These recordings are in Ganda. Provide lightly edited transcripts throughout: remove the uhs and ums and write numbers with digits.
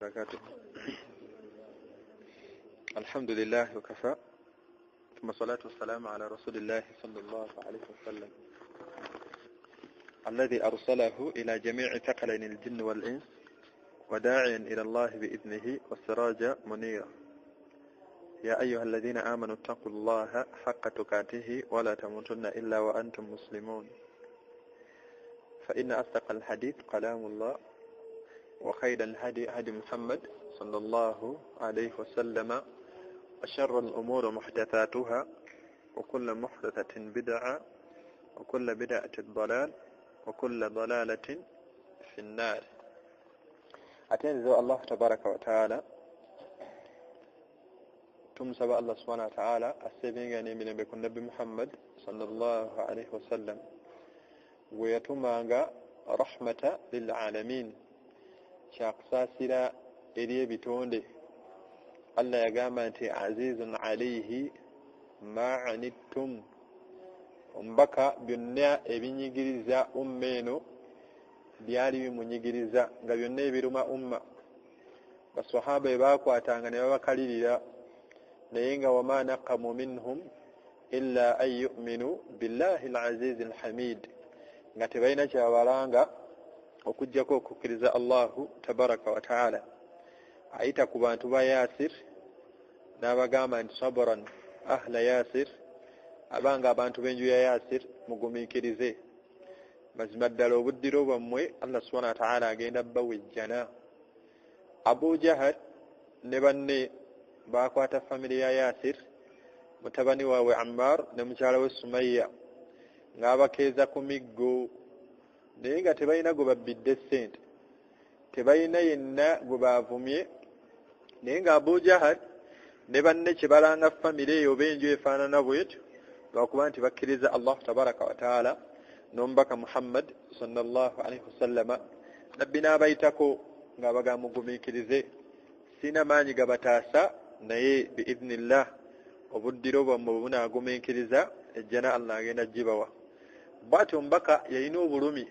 وبركاته. الحمد لله وكفى، ثم الصلاة والسلام على رسول الله صلى الله عليه وسلم الذي أرسله إلى جميع ثقلين الجن والإنس وداعيا إلى الله بإذنه والسراج منيرا. يا أيها الذين آمنوا اتقوا الله حق تقاته ولا تموتن إلا وأنتم مسلمون، فإن أصدق الحديث كلام الله، وخير الهدي هدي محمد صلى الله عليه وسلم، وشر الأمور محدثاتها، وكل محدثة بدعة، وكل بدعة ضلال، وكل ضلالة في النار. أتنزل الله تبارك وتعالى تمسب الله سبحانه وتعالى السبيغاني من بكم نبي محمد صلى الله عليه وسلم ويتمانغا رحمة للعالمين شاقساسلا إليه بتونده الله يقامت عزيز عليه ما عنتم mbaka byonna ebinyigiriza ummeeno byali bimunyigiriza nga byonna ebiruma umma basahaba ebakwatanga ne babakalirira naye nga wama naqamu minhum illa an yu'minu billahi al-aziz al-hamid nga tebalina kyabalanga okujjako okukkiriza Allahu tabaraka wa taala. Ayita ku bantu ba Yasir n'abagamba nti sabran ahla Yasir, abanga abantu b'enju ya Yasir mugumiikirize, mazima ddala obuddiro bwammwe Allah subhanahu wa ta'ala agenda bawejjana. Abu Jahal ne banne bakwata family ya Yasir, mutabani waabwe Ammar ne mukyala we Sumayya, ng'abakeeza ku miggo naye nga tebalina gwe babbidde ssente, tebalina yenna gwe baavumye. Naye nga Abu Jahal ne banne kyebalanga family eyo b'enju efaanana bwetyo lwakuba nti bakkiriza Allah tabaraka wa taala n'omubaka Muhammad sallallahu alaihi wasallama. Nabbi n'abayitako ng'abagamba mugumiikirize, sina maanyi gabataasa naye biidhnillah obuddiro bwammwe bunaagumiikiriza ejjana Allah agenda gibawa. Bw'atyo omubaka yalina obulumi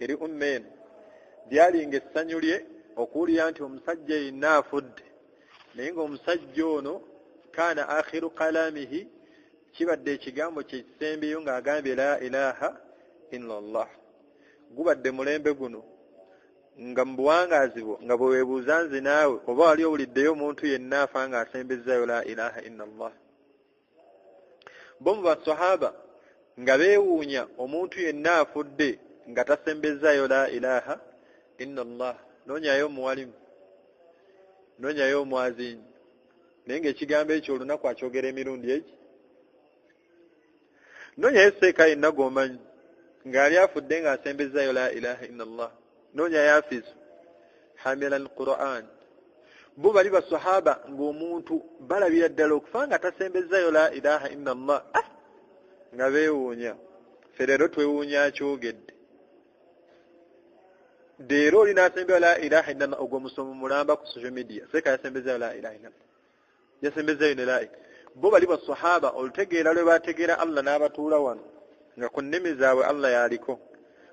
eri ummeen, lyalinga essanyu lye okuwulira nti omusajja yenna afudde, naye ng'omusajja ono kaana akhiru kalamihi kibadde ekigambo kyekisembeyo ng'agambye la ilaha illa Allah. Gubadde mulembe guno nga mu buwangaazi bwo nga bwe weebuuza nze naawe oba wali owuliddeyo omuntu yenna afa ng'asembezzayo la ilaha illa Allah. Bo mu basahaba nga beewuunya omuntu yenna afudde nga tasembezzayo la ilaha illa Allah. Noonyayo omuwalimu, noonyayo omwazinyi, naye ng'ekigambo ekyo olunaku akyogera emirundi egi. Noonyayo seeka yenna g'omanyi ng'ali afudde ng'asembezzayo la ilaha illa Allah. Noonya Yafiz hamila al-Qur'an. Bo bali basahaba ng'omuntu balabira ddala okufa nga tasembezzayo la ilaha illa Allah, nga beewuunya. Ffe leero twewuunya kyogedde. Leero oli n'asembera la ilaha illa Allah, ogwo musomo mulamba ku social media, seeka yasembezzayo la ilaha illa Allah, yasembezzayo ne la ilaha. Bo bali basahaba olutegeera lwe bategeera Allah n'abatuula wano nga ku nnimi zaabwe Allah yaliko,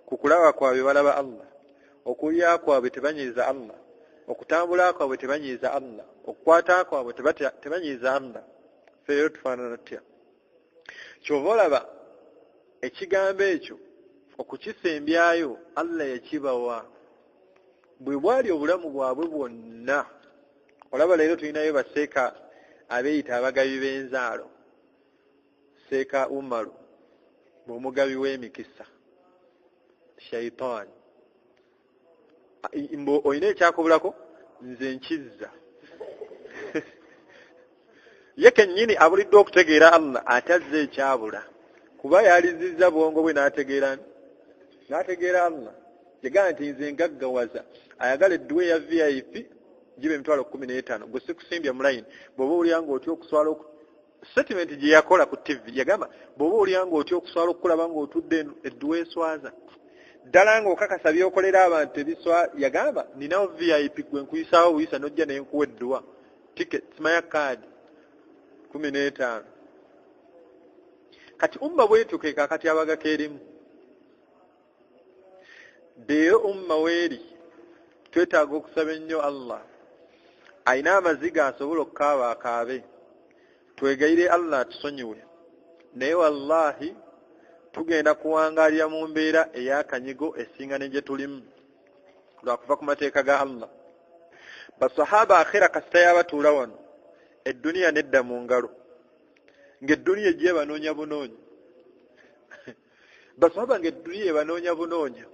ku kulaba kwabwe balaba Allah, okulya kwabwe tebanyiiza Allah, okutambula kwabwe tebanyiiza Allah, okukwata kwabwe tebanyiiza Allah. Ffe leero tufaanana tutya? Kyova olaba ekigambo ekyo okukisembyayo Allah yakibawa bwe bwali obulamu bwabwe bwonna. Olaba leero tulinayo baseeka abeeyita abagabi b'enzaalo, Seeka Umaru bw'omugabi w'emikisa, Shaitaani. Olina ekyakubulako? Nze nkizza. Ye kennyini abulidde okutegeera Allah atazze ekyabula, kuba yalizizza bwongo bwe n'ategeera Allah. Yagamba nti nze ngaggawaza ayagala edduwa eya VIP gibe emitwalo 15, gwe sikusimbya mu layini. Bw'oba olya ng'otya okuswala statement gye yakola ku TV, yagamba bw'oba olya ng'otya okuswala okukulaba ng'otudde edduwa eswaza ddala ng'okakasa byokolera abantu ebiswa, yagamba ninawo VIP gwe nkuyisaawo buyisa n'ojja ne nkuwa edduwa ticket simaya kaadi 15. Kati umma bwetu ke kakati abaga kerimu. Leero umma weeri twetaaga okusaba ennyo Allah ayina amaziga asobola okukaaba akaabe twegayire Allah tusonyiwe naye wallahi tugenda kuwangaalira mu mbeera ey'akanyigo esinga ne gye tulimu lwakuva ku mateeka ga Allah basahaba akhira kasita yabatuula wano edduniya nedda mu ngalo ng'edduniya ejje banoonya bunoonya basahaba ng'edduniya ebanoonya bunoonya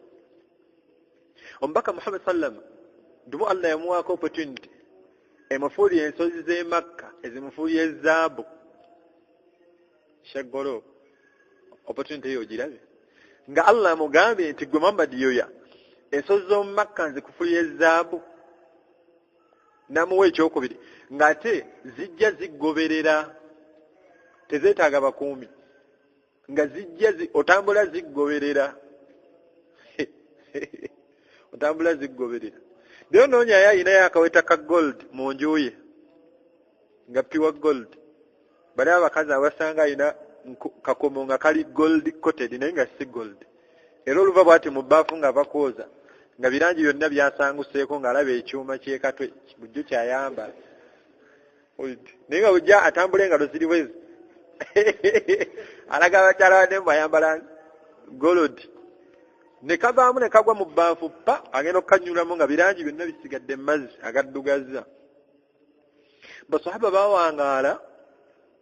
omubaka Muhammad sallam dumu Allah yamuwaako opportunity emufuulira ensozi z'e Makka ezimufuulira ezaabu sheggolo opportunity eyo ogirabe nga Allah amugambye nti gwe Muhammad yoya ensozi z'omu Makka nzikufuulira ezaabu namuwa ekyokubiri ng'ate zijja ziggoberera tezeetaaga bakuumi nga zijja otambula ziggoberera otambula ziggoberera naye noonyayo ayinayo akaweta ka gold mu nju ye nga pure gold bali abakazi abasanga ayina kakomo nga kali gold coated naye nga si gold era oluva bw'ati mu bbaafu nga bakwoza nga birangi byonna byasanguseeko ng'alaba ekyuma kyekatwe bujjo kyayambala naye nga bujja atambula engalo ziri bwezi alaga abakyala badde bayambala gold ne kavaamu ne kagwa mu bbaafu pa agenda okukanyulamu nga birangi byonna bisigadde mazzi agaddugaza basahaba bawangaala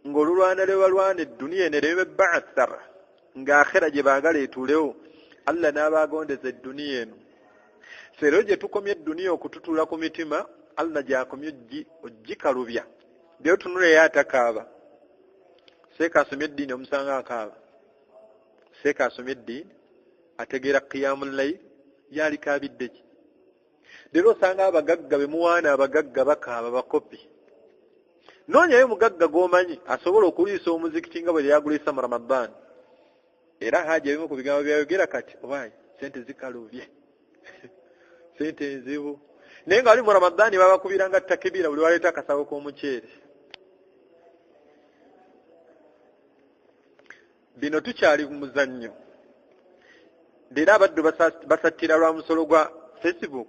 ng'olulwana lwe balwana edduniya eno ereme ba'athar ng'akhera gye baagala etuulewo Allah n'abaagondeza edduniya eno seero gye tukomye edduniya okututuula ku mitima Allah gy'akomye ogikalubya lero tunula eyo atakaaba seeka asomye eddiini omusanga akaaba seeka asomye eddiini ategeera qiyamul layl yalikaabidde ki lero osanga abagagga bemuwaana abagagga bakaaba bakopi noonyayo mugagga g'omanyi asobola okuliisa omuzikiti nga bwe yagulisa mu Ramadan era haja ebimu ku bigambo byayogera kati obayi sente zikalubye sente nzibu naye nga ali mu Ramadan babakubiranga takibira buli waleeta akasawo k'omuceere bino tukyali mu muzannyo era abaddu basattira lwa musolo gwa Facebook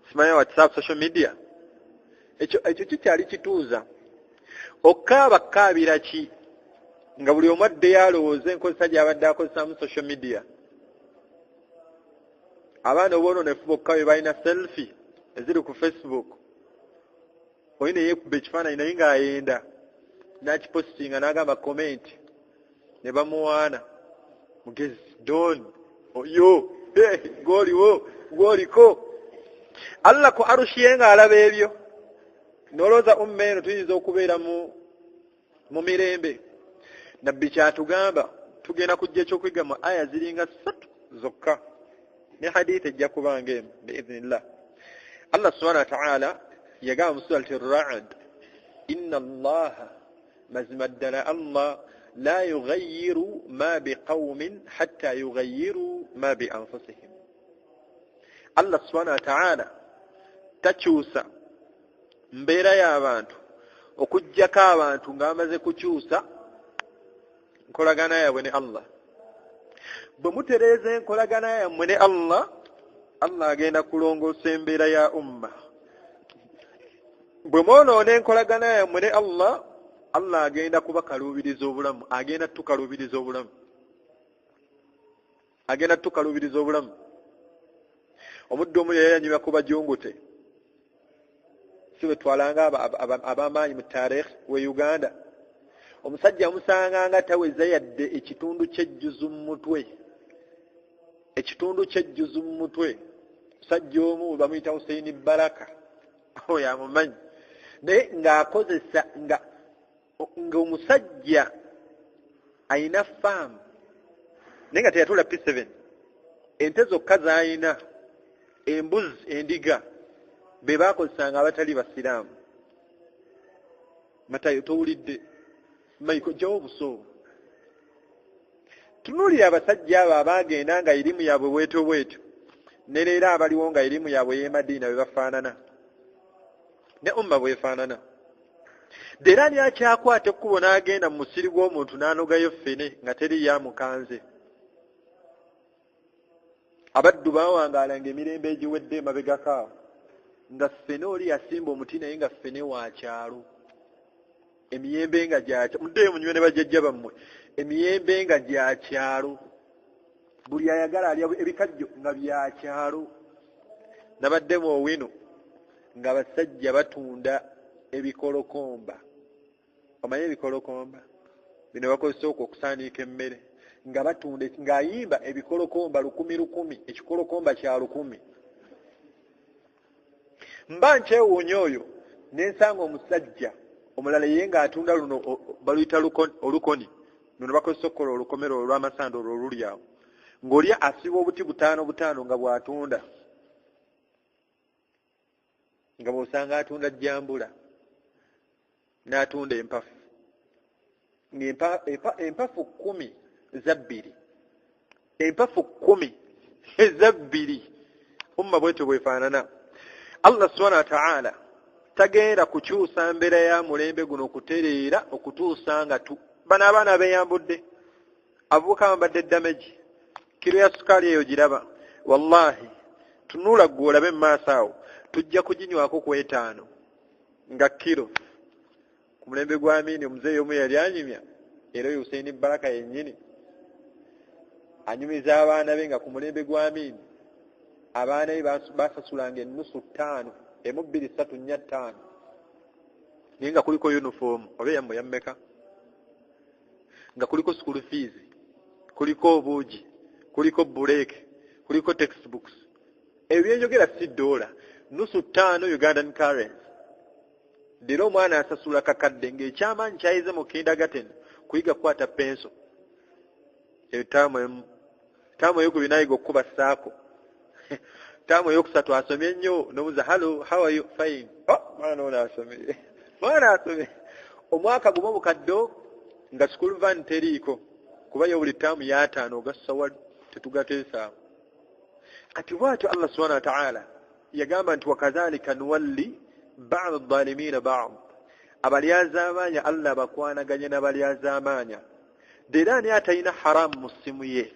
simanya WhatsApp social media ekyo kikyali kituuza okaabakaabira ki nga buli omu adde yalowooza enkozesa gy'abadde akozesamu social media abaana obwononefu bokka bwe balina selfie eziri ku Facebook oyina yeekuba ekifaananyi naye ng'ayenda n'akipositinga n'agamba comment ne bamuwaana mugezi don oyo gw'oliko Allah ku arushi ye ng'alaba ebyo noloza umma eno tuyinza okubeera mu mirembe nabbi kyatugamba tugenda kujja ekyokwiga mu aya ziringa 3 zokka ne hadithi ejja kubanga emu biidhnillah Allah subhanahu wa ta'ala yagamba mu surati ar-ra'd inna allaha mazima ddala Allah la yughayyiru ma biqawmin hatta yughayyiru ma bi anfusihim Allah subhanahu wa ta'ala takyusa mbeera y'abantu okujjako abantu ng'amaze kukyusa nkolagana yaabwe ne Allah bwe mutereeza enkolagana yammwe ne Allah agenda kulongoosa embeera ya umma bwe mwonoona enkolagana yammwe ne Allah agenda kubakaluubiriza obulamu agenda tukaluubiriza obulamu omuddu omu yayanyuma ku bajungute si bwe twalanga ab'amaanyi mu taarikhi we Uganda omusajja amusanga nga taweza yadde ekitundu ky'ejjuzu mu mutwe musajja omu bamuyita Hussein Baraka oyo amumanyi naye ng'akozesa nga omusajja ayina faamu naye nga teyatula P7 ente zokka z'ayina embuzi endiga be baakozesanga abatali basiraamu Matayo towulidde Maiko jjawo obuso tunuulira abasajja abo abaagenda nga erimu yaabwe bwetyo ne leero abaliwo nga erimu yaabwe y'e Madiina bwe bafaanana ne umma bwefaanana era ani akyakwata ekkubo n'agenda mu musiri gw'omuntu n'anogayo ffene nga teri yamukanze abaddu bawangaalanga emirembe egiwedde emabegaka nga ffene oli yasimba omuti naye nga ffene wa kyalo emiyembe nga gyakyalo muddeyo munywe ne bajjajja bammwe emiyembe nga gya kyalo buli ayagala alya ebikajjo nga bya kyalo nabadde mu owino nga basajja batunda ebikolokomba omanyi ebikolokomba bino bakozesa okusaaniika emmere nga batunda ng'ayimba ebikolokomba 1,000 ekikolokomba kya 1,000 mba nkyewuunya oyo nensanga omusajja omulala ye ng'atunda luno baluyita olukoni luno bakozesa okukola olukomero olw'amasanda olwo oluli awo ng'olya asiba obuti 5 nga bw'atunda nga bw'osanga atunda jjambula n'atunda empafu empafu 10 zabbiri empafu 10 ezabbiri umma bwetyo bwefaanana. Allah subhanahu wa ta'ala tagenda kukyusa mbeera ya mulembe guno okutereera okutuusa nga bano abaana beeyambudde avubuka bambadde damage kiro ya sukaali eyo giraba wallahi tunula ggwe olabe mu maaso awo tujja kuginywako ku 5 nga kiro ku mulembe gwa Amini omuzeeyi omu yali anyumya era oyo Hussein Baraka yennyini anyumiza abaana be nga ku mulembe gwa Amini abaana be basasulanga ennusu 5 emu 2 3 4 5 naye nga kuliko uniform oba yammwe yammeka nga kuliko school fees kuliko obuugi kuliko break kuliko textbooks ebyenjogera si $, nusu 5 Ugandan currency dira omwana asasula kakadde ng'ekyamaanyi kyayize mu kindergarten kuyiga kukwata penso taamu eyo ku binayiga okukuba saako taamu eyokusatu asomye nnyo nobuuza hello how are you fine mwana ono asomye omwaka gumu bukaddo nga school van teriiko kuba yo buli taamu ya 5 ogassa wali tetugateesaamu kati bwatyo Allah subhanahu wa ta'ala yagamba nti wakadhalika nuwalli ba'd adh-dhalimin ba'd abalyazaamaanya Allah bakwanaganye n'abalyazaamaanya deraani atalina haramu mu ssimu ye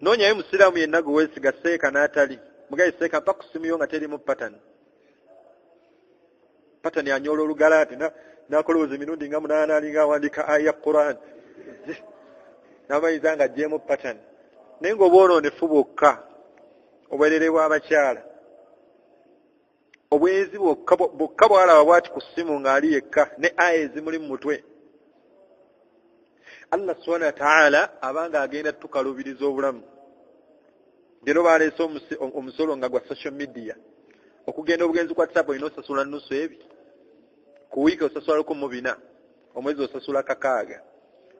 noonyayo musiraamu yenna gwe weesiga seeka n'atali mugaye seeka mpa ku ssimu yo nga terimu pattern anyoola olugalaati n'akolowooza emirundi nga 8 alinga awandiika aya Quran n'amanyiza nga ajjeemu pattern naye ng'oba onoonefu bwokka obwerere bw'abakyala obwenzi bwokka bwalaba bwati ku ssimu ng'ali yekka ne aya ezimuli mu mutwe Allah subhanahu wa ta'ala abanga agenda tukalubiriza obulamu leero baleese omusolo nga gwa social media okugenda obugenzi kwa WhatsApp olina osasula nnusu ebi ku wiiki osasula 14 omwezi osasula 6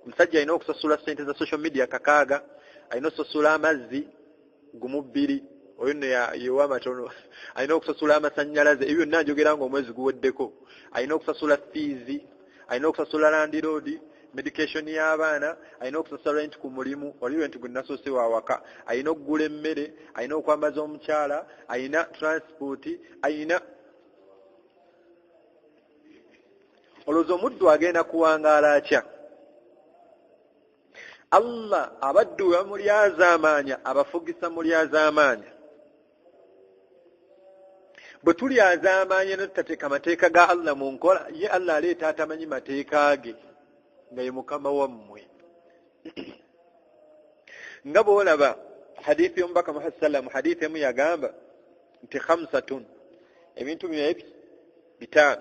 omusajja alina okusasula ssente za social media 6 alina okusasula amazzi 2 oyo nno yewamatono alina okusasula amasannyalaze ebyo byonna njogera nga omwezi guweddeko alina okusasula fees alina okusasula landiroodi medication y'abaana alina okusasula rent ku mulimu oli rent gwe nasoose wawaka alina okugula emmere alina okwambaza omukyala alina transport alina olowooza omuddu agenda kuwangaala atya Allah abaddu bamulyazaamaanya abafugisa mulyazaamaanya bwe tulyazaamaanya ne tutateeka mateeka ga Allah mu nkola ye Allah aleeta atamanyi mateeka ge nga ye mukama wammwe nga bw'olaba hadithi y'omubaka Muhammad sallam hadithi emu yagamba nti 5 ebintu 5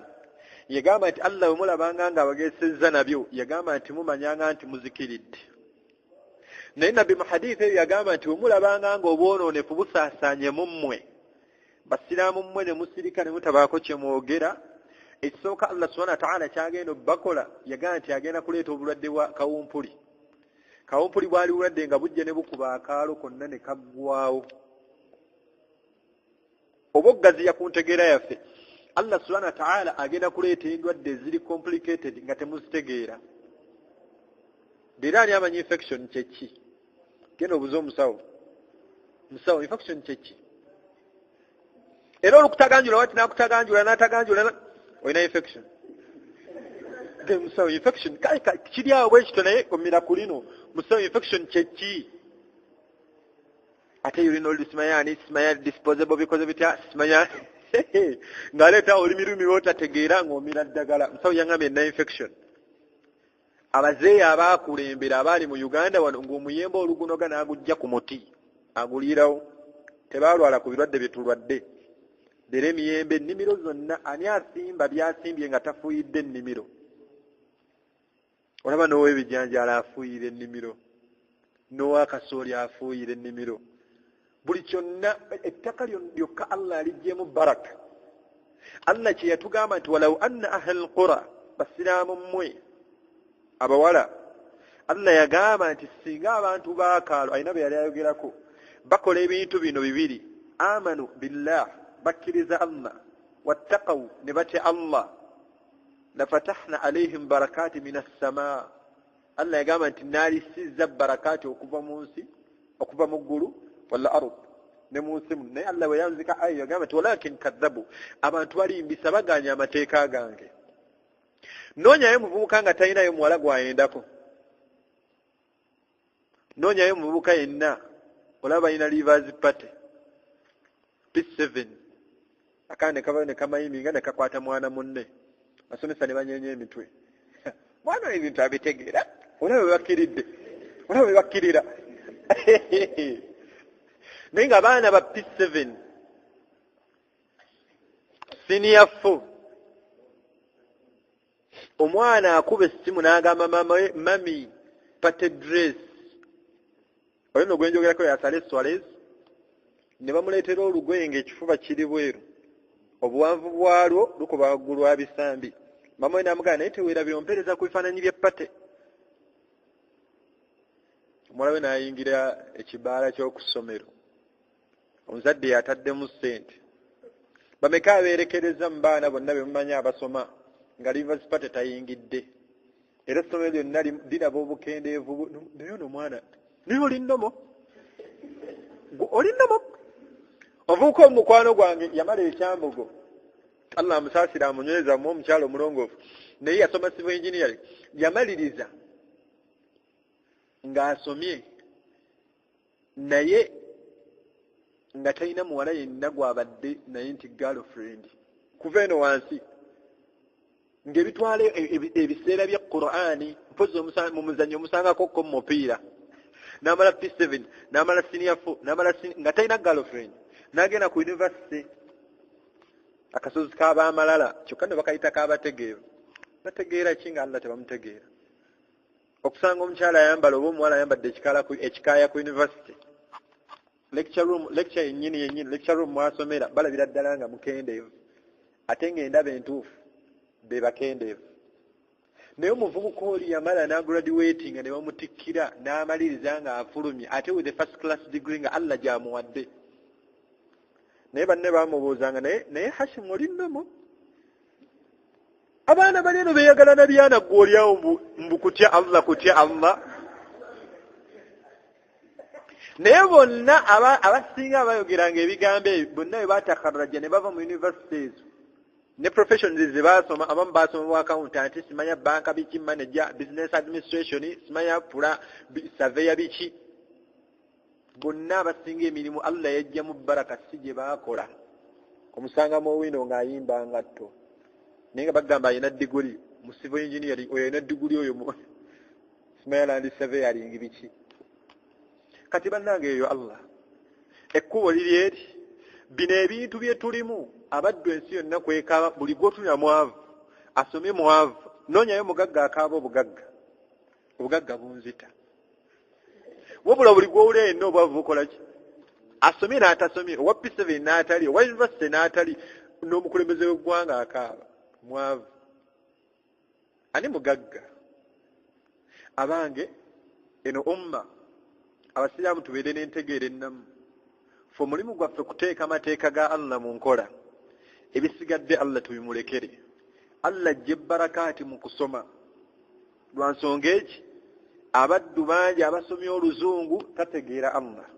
yagamba nti Allah bwe mulabanga nga abagesezza nabyo yagamba nti mumanyanga nti muzikiridde naye nabbi mu hadithi eyo yagamba nti bwe mulabanga nga obwonoonefu busaasaanye mu mmwe basiraamu mmwe ne musirika ne mutabaako kye mwogera ekisooka Allah subhanahu wa ta'ala kyagenda obbakola yagamba nti agenda kuleeta obulwadde bwa kawumpuli bwali bulwadde nga bujje ne bukuba akaalo konna ne kaggwawo oba oggaziya ku ntegeera yaffe Allah subhanahu wa ta'ala agenda kuleeta endwadde eziri complicated nga temuzitegeera dira ani amanyi infection kyeki genda obuze omusawo infection kyeki era olukutaganjula wati nakutaganjula n'ataganjula olina infection musawo infection kiri awo bwe kityo naye omira ku lino musawo infection kyeki ate urinal simanya disposable bikoze bitya simanya ngaleeta olimi lwotategeera ng'omira ddagala musawo yaŋŋambye na infection abazeeyi abaakulembera abaali mu Uganda wano ng'omuyembe olugunoga n'agujja ku muti aguliirawo tebaalwala ku birwadde bye tulwadde dere emiyembe ennimiro zonna ani asimba byasimbye nga tafuuyidde ennimiro olaba n'ow'ebijanjaalo afuuyira ennimiro n'owakasooli afuuyira ennimiro buli kyonna ettaka lyokka Allah aliggyemu baraka Allah kye yatugamba nti walaw anna ahla alqura basiraamu mmwe abawala Allah yagamba nti singa abantu baakaalo alina bye yali ayogerako bakola ebintu bino bibiri amanu billah bakkiriza Allah wattaqaw ne batya Allah lafatahna alayhim barakati min as-samaa Allah yagamba nti naalisiza barakati okuva mu nsi okuva mu ggulu wala ard ne mu nsi naye Allah bwe yanzika ayo yagamba nti walakin kadhabu abantu balimbisa baganya amateeka gange noonyayo muvubuka nga talinayo muwala gwayendako noonyayo muvubuka yenna olaba balina Leavers Party P7 akane kaba ne kamayiminga ne kakwata mwana munne basomesa ne banyenya emitwe mwana ebintu abitegeera olaba bakiridde olaba bakirira naye nga abaana ba P7 senior 4 omwana akuba essimu n'agamba mami pate dress olino gwenjogerako yasale Suarez ne bamuleetera olugoye ng'ekifuba kiri bweru obuwanvu bwalwo lukuba waggulu wa bisambi mama we n'amugamba naye teweerabira ompereza ku bifaananyi by'eppate omuwala we n'ayingira ekibaala ky'oku ssomero omuzadde yataddemu ssente bameka abeerekereza mu baana bonna be mumanyi abasoma nga Leavers Party tayingidde era essomero lyonna liraba obukendeevu naye ono omwana naye oli nnomo ovuuka omukwano gwange yamala ekyambogo Allah amusaasira amunyweza mu omukyalo omulongoofu naye yasoma civil engineering yamaliriza ng'asomye naye nga talina muwala yenna gwabadde naye nti girlfriend kuva eno wansi ng'ebitwala ebiseera bya Qur'ani mpozi mu muzannyo omusangako ko mupiira n'amala P7 n'amala senior 4 nga talina girlfriend n'agenda ku university akasozi k'abaamalala kyokka ne bakayita k'abategeevu bategeera ki nga Allah tebamutegeera okusanga omukyala ayambala oba omuwala ayambadde ekikaaya ku university lecture yennyini lecture room mwasomera balabira ddala nga mukendeevu ate ng'endaba entuufu be bakendeevu naye omuvubuka oli yamala n'agraduating ne bamutikkira n'amaliriza nga afulumye ate with the first class degree nga Allah gy'amuwadde naye banne bamubuuzanga naye Hashim oli nnomo abaana bali eno beeyagalana byana ggwe olyawo mbu kutya Allah naye bonna abasinga abayogeranga ebigambo ebyo bonna bwe batakarraja ne bava mu universities ne professions ze basoma abamu basoma bu accountant simanya banka biki manager business administration simanya pula surveyor biki bonna abasinga emirimu Allah yajja mu baraka si gye baakola omusanga mu wino ng'ayimba ngatto naye nga bagamba ayina diguli mu civil engineering oyo ayina diguli oyo mu simanya land surveying biki kati bannange eyo Allah ekkubo liri eri bino ebintu bye tulimu abaddu ensi yonna kwekaaba buli gw'otunya mwavu asomye mwavu noonyayo mugagga akaaba obugagga bunzita wabula buli gw'owulira yenna obwavu bukola ki asomye n'atasomye owa P7 n'atali owa university n'atali n'omukulembeze w'eggwanga akaaba mwavu ani mugagga abange eno umma abasiraamu tubeere n'entegeera ennamu fe omulimu gwaffe kuteeka amateeka ga Allah mu nkola ebisigadde Allah tubimulekere Allah ajje barakaati mu kusoma lwa nsonga eki abaddu bangi abasomye oluzungu tategeera Allah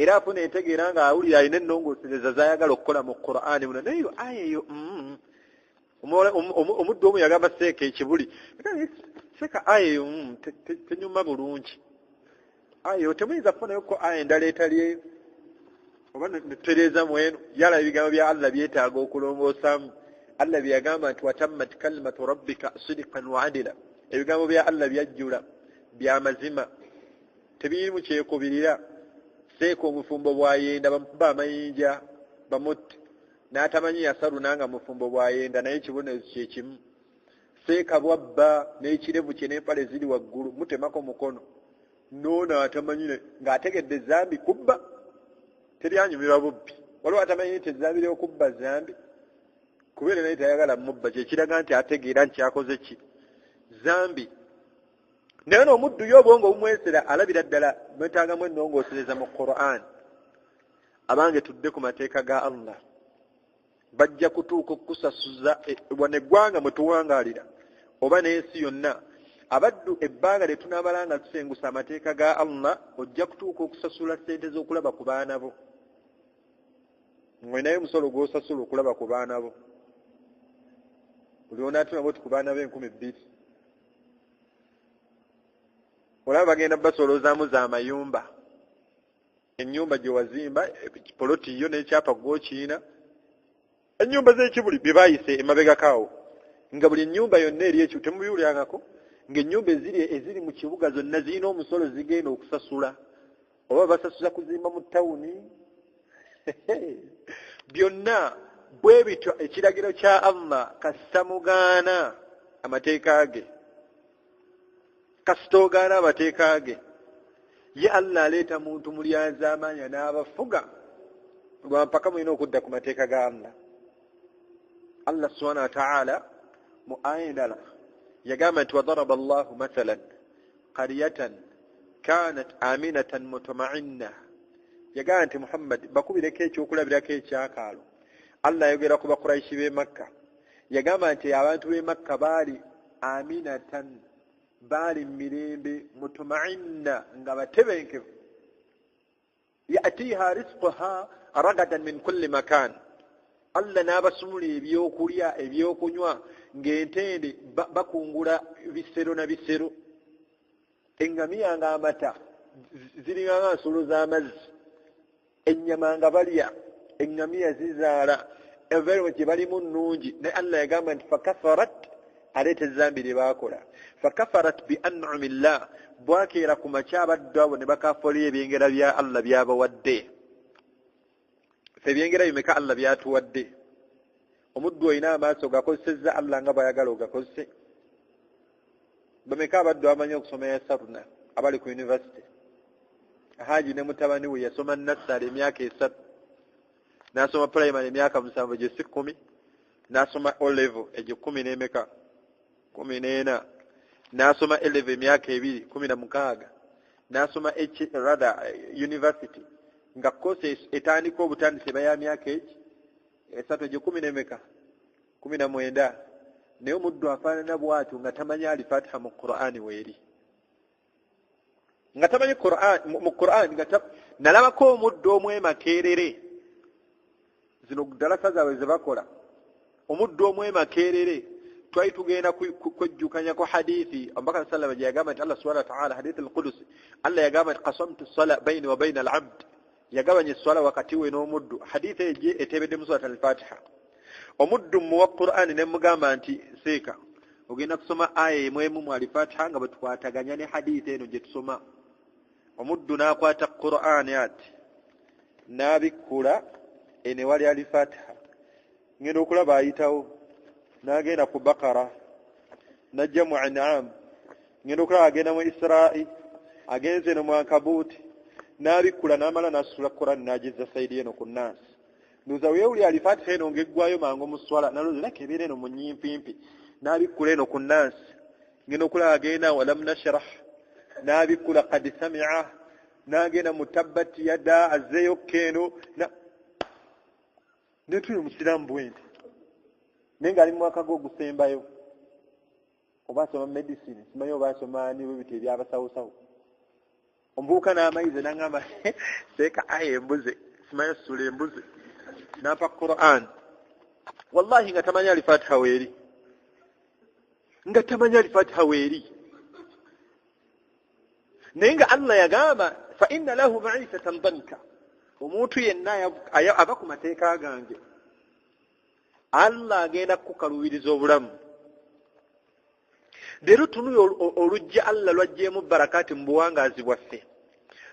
era afuna entegeera nga awulira alina ennongoosereza z'ayagala okukola mu Qur'ani muno naye eyo aya eyo omuddu omu yagamba seeka ekibuli seeka aya eyo tenyuma bulungi ayo temuyinza kufunayo ko aya endala etali oba netutereeza mweno yala ebigambo bya Allah byetaaga okulongoosaamu. Allah bye yagamba nti watammat kalimatu rabbika sidqan wa adila, ebigambo bya Allah byajjula bya mazima tebirimu kyekubirira. Seeko omufumbo bwayenda bamukuba amayinja bamutte, n'atamanyi yasaluna nga mufumbo bwayenda naye ekibonezo kyekimu. Seeka bwabba n'ekirevu kye n'empale ziri waggulu mutemako mukono, noona atamanyi ng'ategedde zambi kubba teryanyumirwa bubbi. Waliwo atamanyi nti ezambi ly'okubba zambi kubeera naye tayagala mubba, kyekiraga nti ategeera nti kyakoze ki zambi. naye n'omuddu y'obwongo obumwesera alabira ddala mwetaagamu ennongoosereza mu Qur'an. Abange tudde ku mateeka ga Allah bajja kutuuka okusasuza wano eggwanga mwe tuwangaalira oba n'ensi yonna. Abaddu ebbanga lye tunaamala nga tusengusa amateeka ga Allah ojja kutuuka okusasula ssente z'okulaba ku baana bo. Ng'olinayo omusolo gw'osasula okulaba ku baana bo. Buli onaatuna boti ku baana be 2,000. Olaba bagenda basoloozaamu za mayumba. Ennyumba gye wazimba poloti yo n'ekyapa gw'okiina. Ennyumba z'ekibuli bye baayise emabega kaawo. Nga buli ennyumba yonna eri ekyo temubiwulyangako. Ng'ennyumba eziri mu kibuga zonna zirina omusolo zigenda okusasula. Oba basasula kuzimba mu tawuni. Byonna bwe bityo ekiragiro kya Allah kasita mugaana amateeka ge. Kasita ogaana amateeka ge. Ye Allah aleeta muntu mulyazaamanya n'abafuga mpaka mulina okudda ku mateeka ga Allah. Allah subhanahu wa ta'ala mu aya endala yagamba nti wadaraba Allahu mathalan qaryatan kanat aminatan mutma'inna. Yagamba nti Muhammad bakubireko ekyokulabirako ekyakaalo. Allah ayogera ku Bakuraishi b'e Makka. Yagamba nti abantu b'e Makka baali aminatan, baali mirembe, mutma'inna nga batebenkevu. Ya'tiha rizquha ragadan min kulli makan. Allah n'abasumula ebyokulya ebyokunywa ng'entende bakungula bisero na bisero. Engamiya ng'amata ziringa nga nsolo z'amazzi. Ennyama nga balya, engamiya zizaala, environment gye balimu nnungi. Naye Allah yagamba nti fakafarat, aleeta ezambi lye baakola. Fakafarat bi an'amillah, bwakeera ku makya abaddu abo ne bakaafolera ebyengera bya Allah byabawadde. Ffe ebyengera bimeka Allah byatuwadde? Omuddu olina amaaso gakozesezza Allah nga bw'ayagala ogakozese? Bameka abaddu abamanyi okusoma ya saruna abali ku university? Haji ne mutabani we yasoma nassale emyaka 3, n'asoma primary emyaka 7, gye si 10, n'asoma O level egyo 10 n'emeka 14, n'asoma 11 emyaka 2, 16, n'asoma university nga course etandika obutandise baya myaka 3 egyo 10 n'emeka 19. Naye omuddu afaanana bw'atyo nga tamanyi Al-Fatiha mu Qur'ani weeri. Nga tamanyi mu Qur'ani nalabako omuddu omwe makerere. Zino dalasa zaabwe ze bakola. Omuddu omwe makerere. Twali tugenda kwejjukanya ko hadithi Abubakar sallallahu alayhi wa sallam yagamba nti Allah subhanahu wa ta'ala hadith al-Qudusi. Allah yagamba nti qasamtu as-salata bayni wa bayna al-'abd. Yagabanya esswala wakati we n'omuddu. Hadithi eje etebedde mu surat al-Fatiha. Omuddu mu Qur'ani ne mugamba nti seeka ogenda kusoma aya emwemu mu Al-Fatiha nga bwetukwataganya ne hadithi eno gye tusoma. Omuddu n'akwata Qur'ani ati n'abikkula ene wali Al-Fatiha. Ngenda okulaba ayitawo n'agenda ku Bakara n'ajja mu An'am. Ngenda okulaba agenda mu Isra'i, agenze no mu Ankabuti, n'abikkula n'amala n'asula Qur'ani n'agizza sayidi eno ku Nas. Nduza weewuli Al-Fatiha eno ng'eggwayo mangu mu swala nalozi laka ebeera eno mu nyimpimpi n'abikkula eno ku Nas. Ngenda okulaba agenda walam nashrah, n'abikkula qad sami'a, n'agenda mu tabbat yada azzeeyo keno netuli musiraamu bwenti naye ng'ali mu mwaka gwe ogusembayo. Oba asoma medicine simanyi oba asoma niwe bito ebyabasawusawo. Omuvubuka n'amayize n'aŋŋamba seeka aya embuze simanyi osula embuze n'ampa Qur'an. Wallahi nga tamanyi Al-Fatiha weeri. Nga tamanyi Al-Fatiha weeri. nenga Allah yagamba fa inna lahu ma'isatan danka omuntu yenna aba ku mateeka gange Allah agenda kukalubiriza obulamu leero tunuyo olujja Allah lwajjeemu barakati mu buwangaazi bwaffe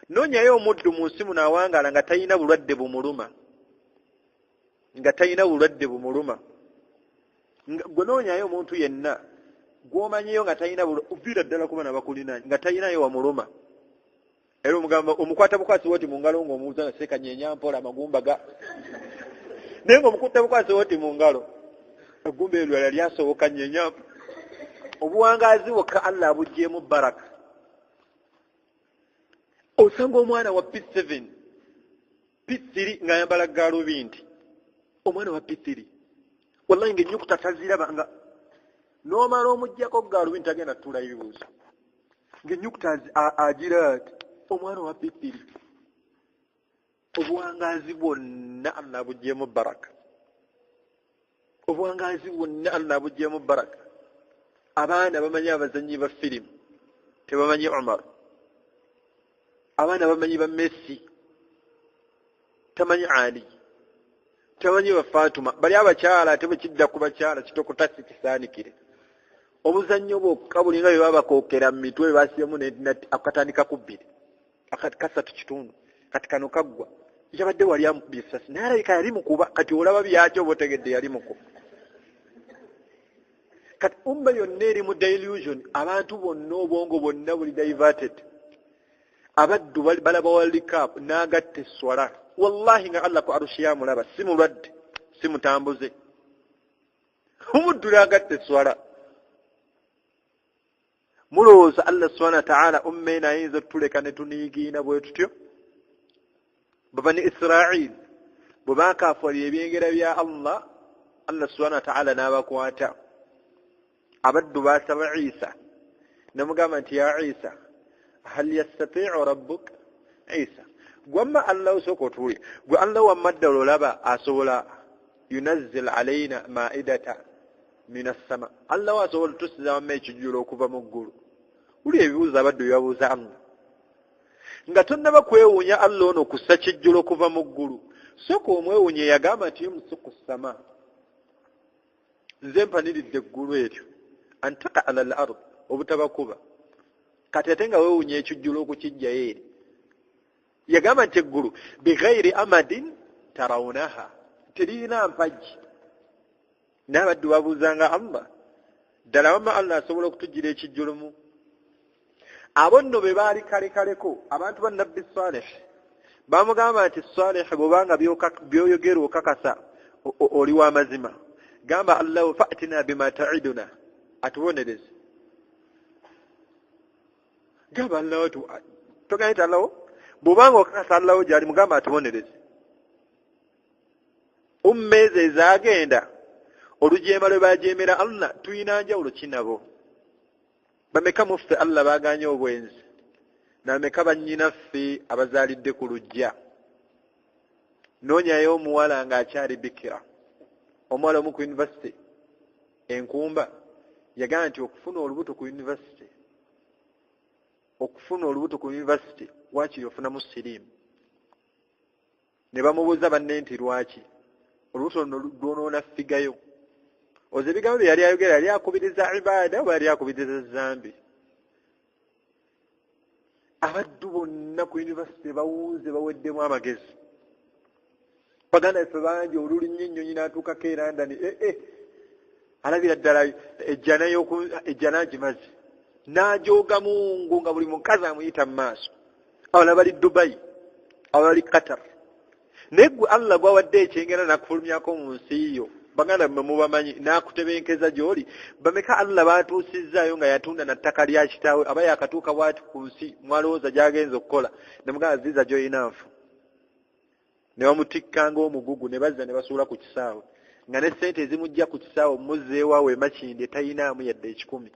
noonyayo omuddu mu nsi muno awangaala nga talina bulwadde bumuluma gwe noonyayo omuntu yenna gw'omanyiyo nga talina uviira ddala kuba nabakulina nga talinayo wamuluma era omugamba omukwata bukwasi woti mu ngalo ng'omubuuza nga sekanyenya mpola amagumba ga naye ng'omukutta bukwasi woti mu ngalo eggumba eryo yali asoboka nyenya obuwangaazi wokka Allah abuggyemu baraka osanga omwana wa P7 P3 ng'ayambala gaalubindi omwana wa P3 wallahi ng'ennyukuta taziraba nga n'omala omuggyako gaalubindi tagenda tuula ebibuuzo ng'ennyukuta agira ati omwana wa P3 obuwangaazi bwonna Allah abuggyemu baraka abaana bamanyi abazannyi ba firimu tebamanyi Umar abaana bamanyi ba Messi tamanyi Ali tamanyi ba Fatuma bali abakyala ate bwe kidda ku bakyala kitokota sikisaanikire obuzannyo bwokka bulinga bwe babakookera mu mitwe baasiyemu akatandika ku bbiri kasatu kitundu kati kano kaggwa yabadde wali amubisasi naye alabika yali mukuba kati olaba byakyo oba otegedde yali mukuba kati umma yonna eri mu delusion abantu bonna obwongo bonna buli diverted abaddu balaba World Cup n'agatta esswala wallahi nga Allah ku arushi yamulaba si mulwadde si mutambuze omuddu n'agatta esswala mulowooza Allah subhanahu wa ta'ala ummeena ayinza otuleka ne tuniyigiina bwe tutyo babani Israel bwe baakaafalira ebyengera bya Allah subhanahu wa ta'ala n'abakwata abaddu baasaba Isa namugamba nti ya Isa hal yastati'u rabbuk Isa gwamma Allah soko tuwe gwe Allah wamadda olaba asobola yunazzil alaina ma'idata min as-sama Allah asobola tusiza ekijjulo okuva mu ggulu uli ebibuuzo abaddu yabuuza Allah nga tonnaba kwewuunya Allah ono kussa kijjulo kuva mu ggulu soko omwewuunye yagamba nti yumsiku as-sama nze mpaniridde eggulu eryo antaka ala al-ard obutabakuba kati ate nga weewuunye ekijjulo okukijjayo eri yagamba nti eggulu bighairi amadin tarawunaha terina mpagi n'abaddu babuuzanga Allah ddala wamma Allah asobola okutugira ekijjulumu abo nno be baali kalekaleko abantu ba nabbi Salih bamugamba nti Salih bw'obanga byoyogera okakasa oli w'amazima gamba Allah fa'tina bima ta'iduna atubonereze gamba Allah toganyita Allah bw'obanga okakasa Allah gyali mugamba atubonereze ummeeze ezaagenda olujeema lwe bajeemera Allah tuyina njawulo kinabo bameka muffe Allah baaganye obwenzi nameka bannyinaffe abazaalidde ku lujja noonyayo omuwala ng'akyali bikira omuwala omu ku yunivasite enkumba yagamba nti okufuna olubuto ku yunivasite waakiri ofunamu siriimu ne bamubuuza banne nti lwaki olubuto luno lwonoona ffigayo oze ebigambo bye yali ayogera yali akubiriza ibaada oba yali akubiriza zambi abaddu bonna ku yunivasite bawuunze baweddemu amagezi baganda ffe bangi olulinnya ennyonyi n'atuukako e London alabira ddala ejjana agimaze n'ajooga mungu nga buli mukazi amuyita mu maaso abalala bali Dubai abalala bali Qatar naye gwe Allah gwawadde ekyengera nakufulumyako mu nsi yo baganda mmwe mubamanyi n'akutebenkeza gy'oli bameka Allah baatuusizzaayo nga yatunda na ttaka lya kitaawe aba yakatuuka bw'ati ku nsi mwalowooza gy'agenza okukola ne mugamba ziiza gy'olina nfu ne bamutikkanga omugugu ne bazza ne basuula ku kisaawe nga ne ssente ezimujja ku kisaawe muzzeewaawo emakindi tayinaamu yadde 10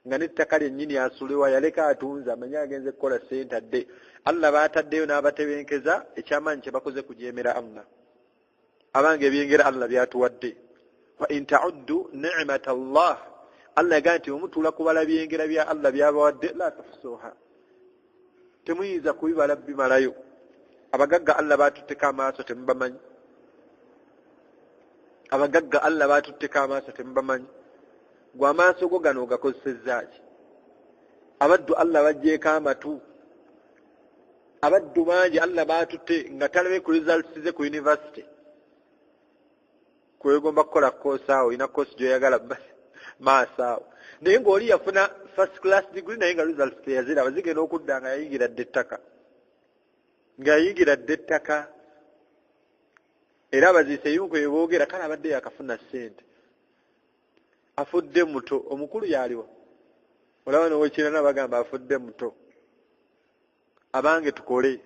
nga n'ettaka lyennyini asulewa yaleka atunze amanye agenze kukola ssente adde Allah baataddeyo n'abatebenkeza ekyamaanyi kye bakoze kujeemera Allah abange ebyengera Allah byatuwadde wa in ta'uddu ni'mata Allah Allah yagamba nti omutuula kubala byengera bya Allah byabawadde la tuhsuha temuyinza kubibala bimalayo. Abagagga Allah batutteko amaaso temubamanyi. Abagagga Allah batutteko amaaso temubamanyi. Gwe amaaso go gano ogakozesezza ki? Abaddu Allah baggyeko amatu. Abaddu bangi Allah batutte nga talabe ku results ze ku university. Kwegomba kukola course awo ina course gyoyagala maaso. Naye ng'oli yafuna first class degree naye nga results teyaziraba zigenda okudda nga yayingiradde ettaka. Nga yayingiradde ettaka. Era abaziise yuko yeboogera kale abadde yakafuna ssente. Afudde muto, omukulu yaliwa. Olaba n'owekirana bagamba afudde muto. Abange tukole.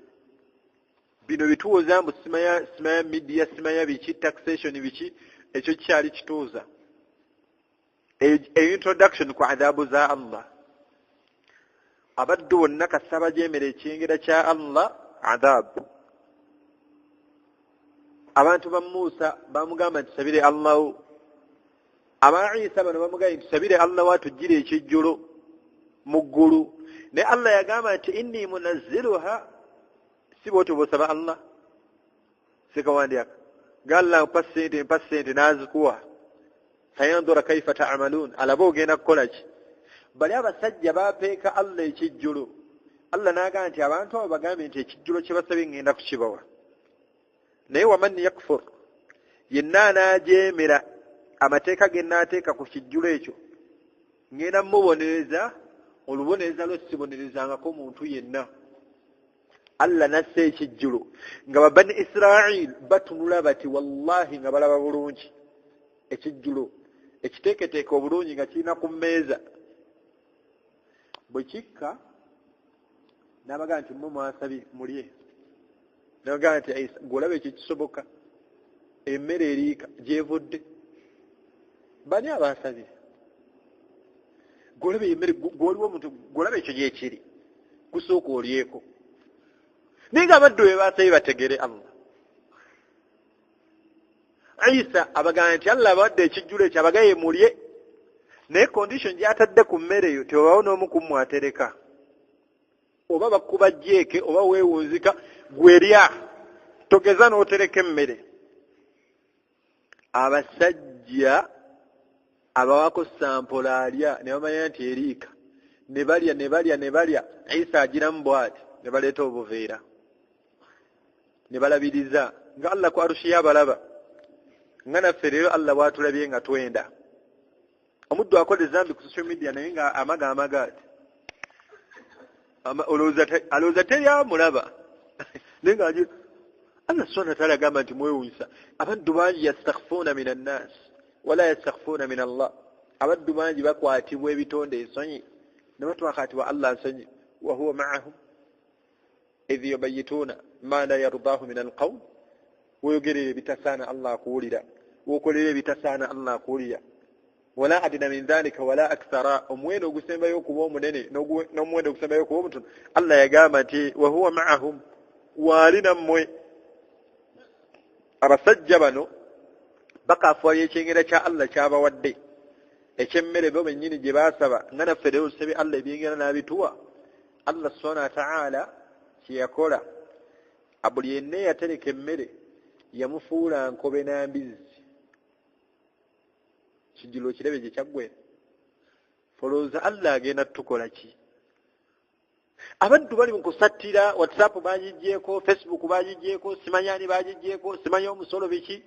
Bino bituuza mbu simaya media, simaya biki, taxation biki, ekyo kyali kituuza. Introduction ku adhabu za Allah. Abaddu bonna kasaba jemere ekyengera kya Allah adhabu. Abantu ba Musa bamugamba nti sabire Allah. Aba Isa bano bamugamba nti sabire Allah watujjire ekijjulo mu ggulu. Ne Allah yagamba nti inni munazziluha siboto bosaba Allah. Sikawandiaka. Galla mpasente nazikuwa. Sayandura kaifa ta'malun. Alabo ogenda kukola ki? Bali abasajja bapeeka Allah ekijjulo. Allah n'agamba nti abantu abo bagambe nti ekijjulo kye basabye ngenda kukibawa. Naye waman yakfur yenna anajeemera amateeka ge naateeka ku kijjulo ekyo ngenda mubonereza olubonereza lwe sibonerezangako muntu yenna. Allah nasse ekijjulo nga babani Israel batunula bati wallahi nga balaba bulungi ekijjulo ekiteeketeeka obulungi nga kirina ku mmeeza. Bwe kikka n'abaga nti mmwe mwasabye mulye. N'abaga nti gw'olaba ekyo kisoboka emmere eriika gyevudde. Bani abasabye? Gw'olaba emmere gw'oliwo omuntu gw'olaba ekyo gyekiri kusooka olyeko. Naye nga abaddu be baasabye bategere Allah. Isa abagamba nti Allah abawadde ekijjulo ekyo abagaye mulye. Naye condition gy'atadde ku mmere eyo tewabawo n'omu kummu atereka. Oba bakuba jjeeke oba weewunzika gwerya togeza n'otereka emmere. Abasajja abawako sampola alya ne bamanya nti eriika ne balya Isa agiramu bw'ati ne baleeta obuveera ne balabiriza nga Allah ku arushi yabalaba nga naffe leero Allah bw'atulabye nga twenda. Omuddu akola ezambi ku social media naye nga amaga ati alowooza teri amulaba naye nga Allah subhanahu wa ta'ala agamba nti mwewuunyisa. Abaddu bangi yastakhfuuna min annaas wala yastakhfuuna min Allah. Abaddu bangi bakwatibwa ebitonde ensonyi ne batwakatibwa Allah nsonyi. Wa huwa ma'ahum idh yubayyituuna ma la yardaahu min alqawl. Weeyogerera ebitasaana Allah akuwulira, weekolera ebitasaana Allah akuwulira. Wala adina min dhalika wala akthara. Omuwendo ogusembayo okuba omunene n'omuwendo ogusembayo okuba omutono Allah yagamba nti wa huwa ma'ahum, waali nammwe. Abasajja bano bakaafuwalya ekyengera kya Allah kyabawadde ekyemmere bo bennyini gye baasaba nga naffe leero tusabye Allah ebyengera n'abituwa. Allah subhanahu wa ta'ala kye yakola buli yenna eyatereka emmere yamufuula nkobe na mbizzi. Kijjulo kirebe gye kyaggwera. Folowooza Allah agenda tukola ki? Abaddu bali mu kusattira, WhatsApp baagiggyeko, Facebook baagiggyeko, simanyani baagiggyeko, simanya omusolo biki.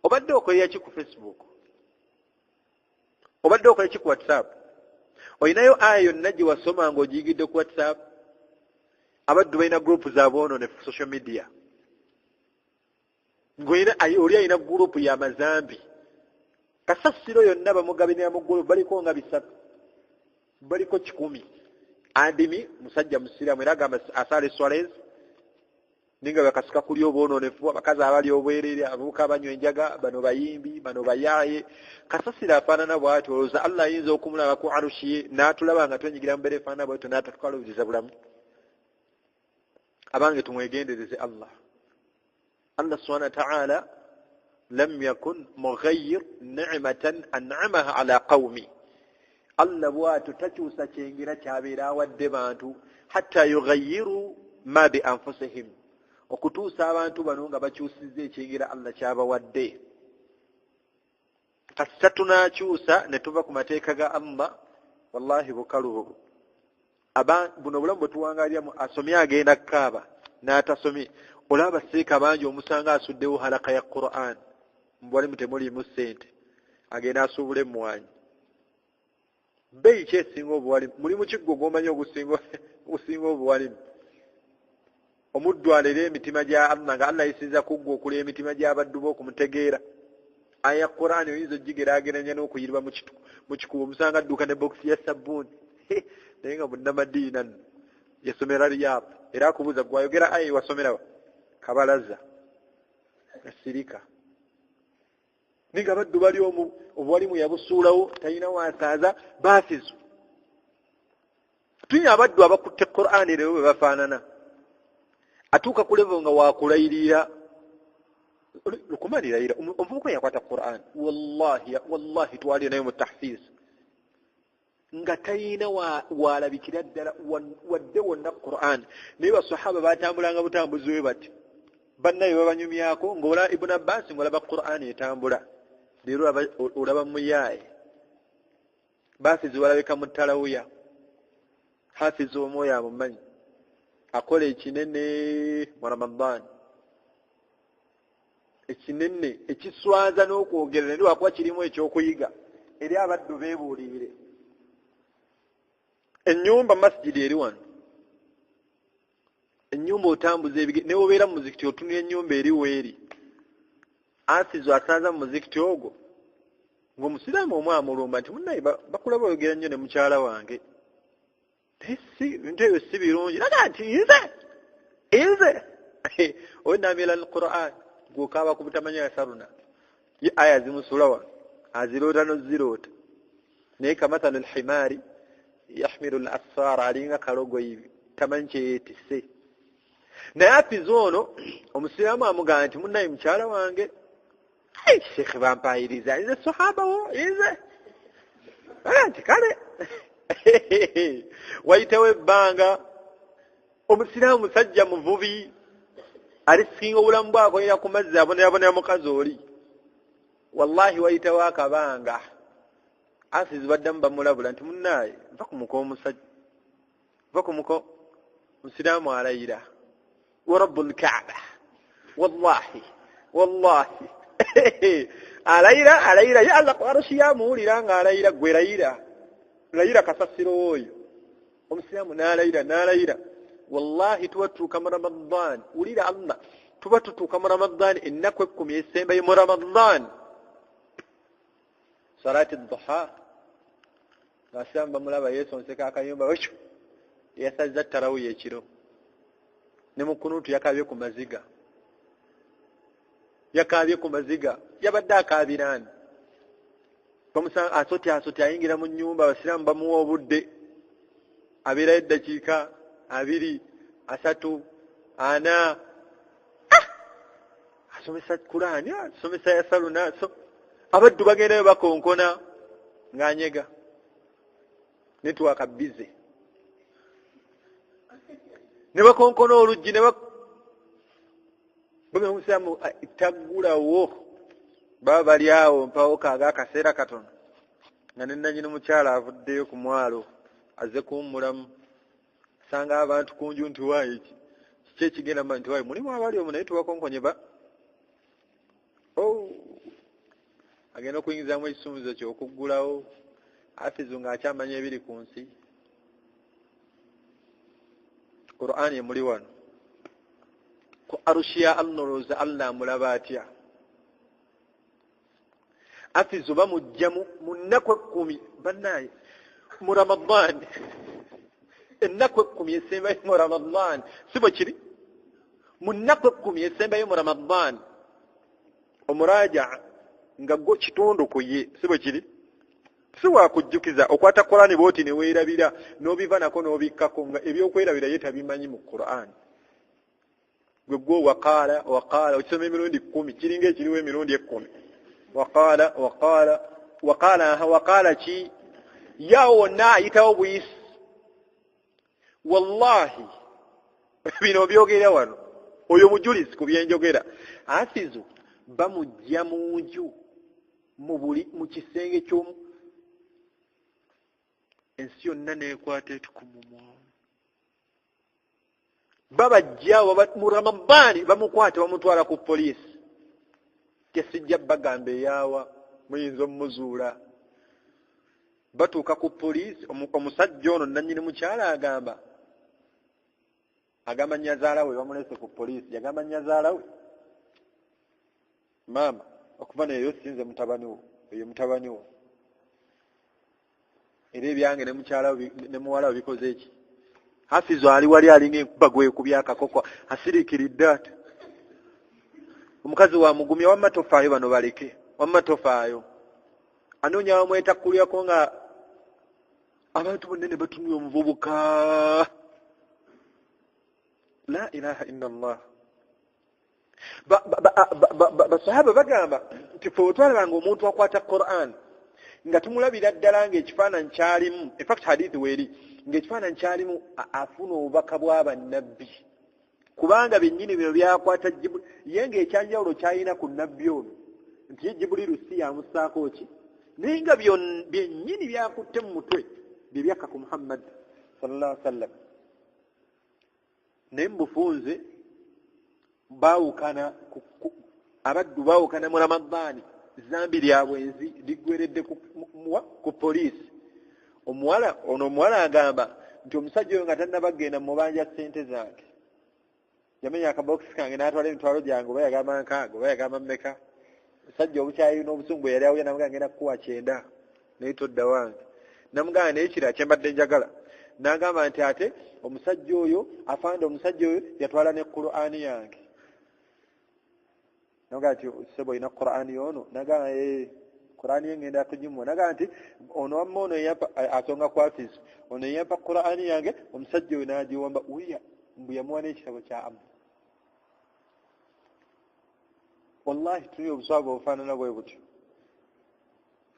Obadde okolera ki ku Facebook? Obadde okolera ki ku WhatsApp? Olinayo aya yonna gye wasoma ng'ogiyigidde ku WhatsApp? Abaddu balina group zaaboonoone ku social media. Oli alina group y'amazambi. Kasasiro yonna bamugabinira mu group baliko nga 3, baliko 10. Adimi musajja musiraamu era agamba asale Suarez ninga bakasika kuli obwonoonefu, abakazi abali obwereere, abavubuka abanywa enjaga, bano bayimbi, bano bayaaye. Kasasiro afaanana bw'ati. Olowooza Allah ayinza okumulaba ku arushi ye n'atulaba nga twenyigira mu mbeera efaanana bw'etyo n'atatukalubiriza bulamu? Abange tumwegendereze Allah. Allah subhanahu wa ta'ala lam yakun mughayyir ni'matan an'amaha ala qaumi. Allah bw'atu takyusa kyengera kyabeera awadde bantu hatta yughayyiru ma bi anfusihim okutuusa abantu bano nga bakyusizza ekiyingira Allah kyabawadde. Kassa tunakyusa ne tuva ku mateeka ga Allah, wallahi bukalu buno obulamu bwe tuwangaliramu. Asomye agenda kukaaba n'atasomye, olaba abaseeka bangi omusanga asuddewo halaka ya Qur'an, mbwalimu temulimu ssente, agenda asuubula emmwanyi. Bbeeyi ki esinga obuwalimu? Mulimu kiggo gw'omanyi ogusinga obuwalimu? Omuddu alera emitima gya Allah nga Allah yisiza kuggwa okulera emitima gy'abaddu be okumutegeera. Aya ya Qur'an oyinza ogigeraageranya n'okuyirwa mu kikubo, omusanga adduuka ne bokisi ya sabbuuni. Naye nga munnamadiina nno yasomera Riyadh, era akubuuza gwayogera aya wasomerawa Kabalaza gasirika. Ninga baddu bali obuwalimu yabusuulawo, talina wasaaza baafizu. Tulina abaddu abakutte Qur'an leero bwe bafaanana. Atuuka ku level nga waakulayirira lukumalirayira omuvubuka yakwata Qur'an, wallahi twali naye mu tahfiz nga talina walabikira ddala wadde wonna Qur'an. Naye basahaba batambulanga butambuzi bwe bati, bannaye babanyumyako ng'ola Ibn Abbas ng'olaba Qur'an etambula. Leero olaba muyaaye baafizi walabika mu Talawuya, hafizi omwoyo amumanyi akola ekinene mu Ramadan, ekinene ekiswaza n'okwogera ne lwakuba kirimu ekyokuyiga eri abaddu beebuulire. Ennyumba masjidi eri wano, ennyumba otambuza ne obeera mu muzikiti otunula ennyumba eri weeri, asizo asanza mu muzikiti ogwo ng'omusiraamu omu amulumba nti munnaye bakulaba oyogera nnyo ne mukyala wange, ebintu ebyo si birungi. Naga nti nze oyo naamira al-Qur'an gw'okaaba ku butamanya yasaruna aya zimusula wano aziroota n'oziroota. Naye kamathalu al-himaari yahmilu al-asfara, alinga kalogo hivi tamanyi kyeyeetisse. Naye afiza ono omusiraamu amugamba nti munnaye mukyala wange, sheekhe bampayiriza nze sahaba wo nze nti kale wayitewo ebbanga omusiraamu musajja muvubi alisinga obulamu bwakolera ku mazzi abonerabonera mukazi oli, wallahi wayitewo akabanga asizi baddamu bamulabula nti munnaye nva ku muko omusajja, nva ku muko. Musiraamu alayira wa rabbul Kaaba, wallahi alayira ya Allah kwarushi yamuwulira nga alayira, gwe layira kasasiro oyo. Omusiraamu n'alayira wallahi tuwatuuka mu Ramadan, wulira Allah, tuba tutuuka mu Ramadan ennaku 10 esembayo mu Ramadan, salati duha, abasiraamu bamulaba yeesonseka akayumba ekyo, yasazza tarawih ekiro, ne mu kunuutu yakaabye ku maziga, yabadde akaabirani. Bamusanga asoti ayingira mu nnyumba, abasiraamu bamuwa obudde, abeerayo eddakiika 2, 3, 4, asomesa Qur'an, asomesa yasaluna, abaddu bagendayo bakonkona ng'anyega netwaka bize, ne bakonkona oluggi omusiraamu taggulawo, baba bali awo mpawo kaaga akaseera katono nga nenanyini mukyala avuddeyo ku mwalo azze kuwummulamu, asanga abantu kunju nti waayi kiki ekigenda nti waayi mulimu abali omu naye tubakonkonye agenda okuyingizamu ekisumbuzo ky'okuggulawo. Afizu ng'akyamanya ebiri ku nsi. Qur'an emuli wano ku arushi ya Allah, olowooza Allah amulaba atya? Afizu bamujja mu nnaku 10 bannaye mu Ramadan, ennaku 10 esembayo mu Ramadan, si bwe kiri? Mu nnaku 10 esembayo mu Ramadan omurajaa nga gwo kitundu ku ye, si bwe kiri? Si wakujjukiza okwata Qur'ani bwoti ne weerabira n'obiva nako n'obikkako nga ebyokwerabira ye tabimanyi mu Qur'an. Gwe gwo waqala okisoma emirundi 10 kiringa ekiriwo emirundi 10. Waqala ki yawo wonna ayitawo buyisi. wallahi bino byogera wano oyo mujulisi ku byenjogera Hafizu bamujja mu nju mu kisenge ky'omu ensi yonna neekwata etukumumwa babajja mu Ramadani bamukwata bamutwala ku poliisi tesijja bagamba eyaawa muyinza omuzuula batuuka ku poliisi omusajja ono nannyini mukyala agamba nnyazaala we bamulese ku poliisi yagamba nnyazaala we maama okuva neyo sinze mutabani wo eyo mutabani wo era ebyange ne mukyala ne muwala we bikoze eki Hafizu ali wali alinga enkuba gwekubya akakoko asiriikiridde ate omukazi wa mugumya wamma tofaayo bano baleke wamma tofaayo anoonya wamwetakulyako nga abantu bonna ne batumya omuvubuka la ilaha illa Allah basahaba bagamba nti fe otwalabanga omuntu akwata Qur'an nga tumulabira ddala ng'ekifaananyi kyalimu in fact hadithi weeri ng'ekifaananyi kyalimu afuna obubaka bw'abannabbi kubanga byennyini bino byakwata ye ng'ekyanjawulo kyalina ku nnabbi ono nti ye Jibuliru si yamussaako ki naye nga byennyini byakutte mu mutwe bye byakka ku Muhammad sallallahu alaihi wasallam naye mubufunze baawukana abaddu baawukana mu Ramadani zambi lyabwenzi liggweredde ku poliisi omuwala agamba nti omusajja oyo nga tannabagenda mubanja ssente zange yamenya akabokisi kange n'atwala emitwalo gyange oba yagamba nkaaga oba yagamba mmeka omusajja obukyayina obusungu yali awuya namugamba ngenda kukuwa 9 naye todda wange namugamba naye kira kyembadde njagala n'agamba nti ate omusajja oyo afande omusajja oyo yatwala ne Qur'ani yange naga nti sebo ina Qur'ani ono naga Qur'ani ngenda tujimu naga nti ono wamma ono asonga kwa Hafizu ono yampa Qur'ani yange omusajja oyo nagiwamba uya mbu yamuwa n'ekitabo kya Abu wallahi tuli obuswavu obufaanana bwe butyo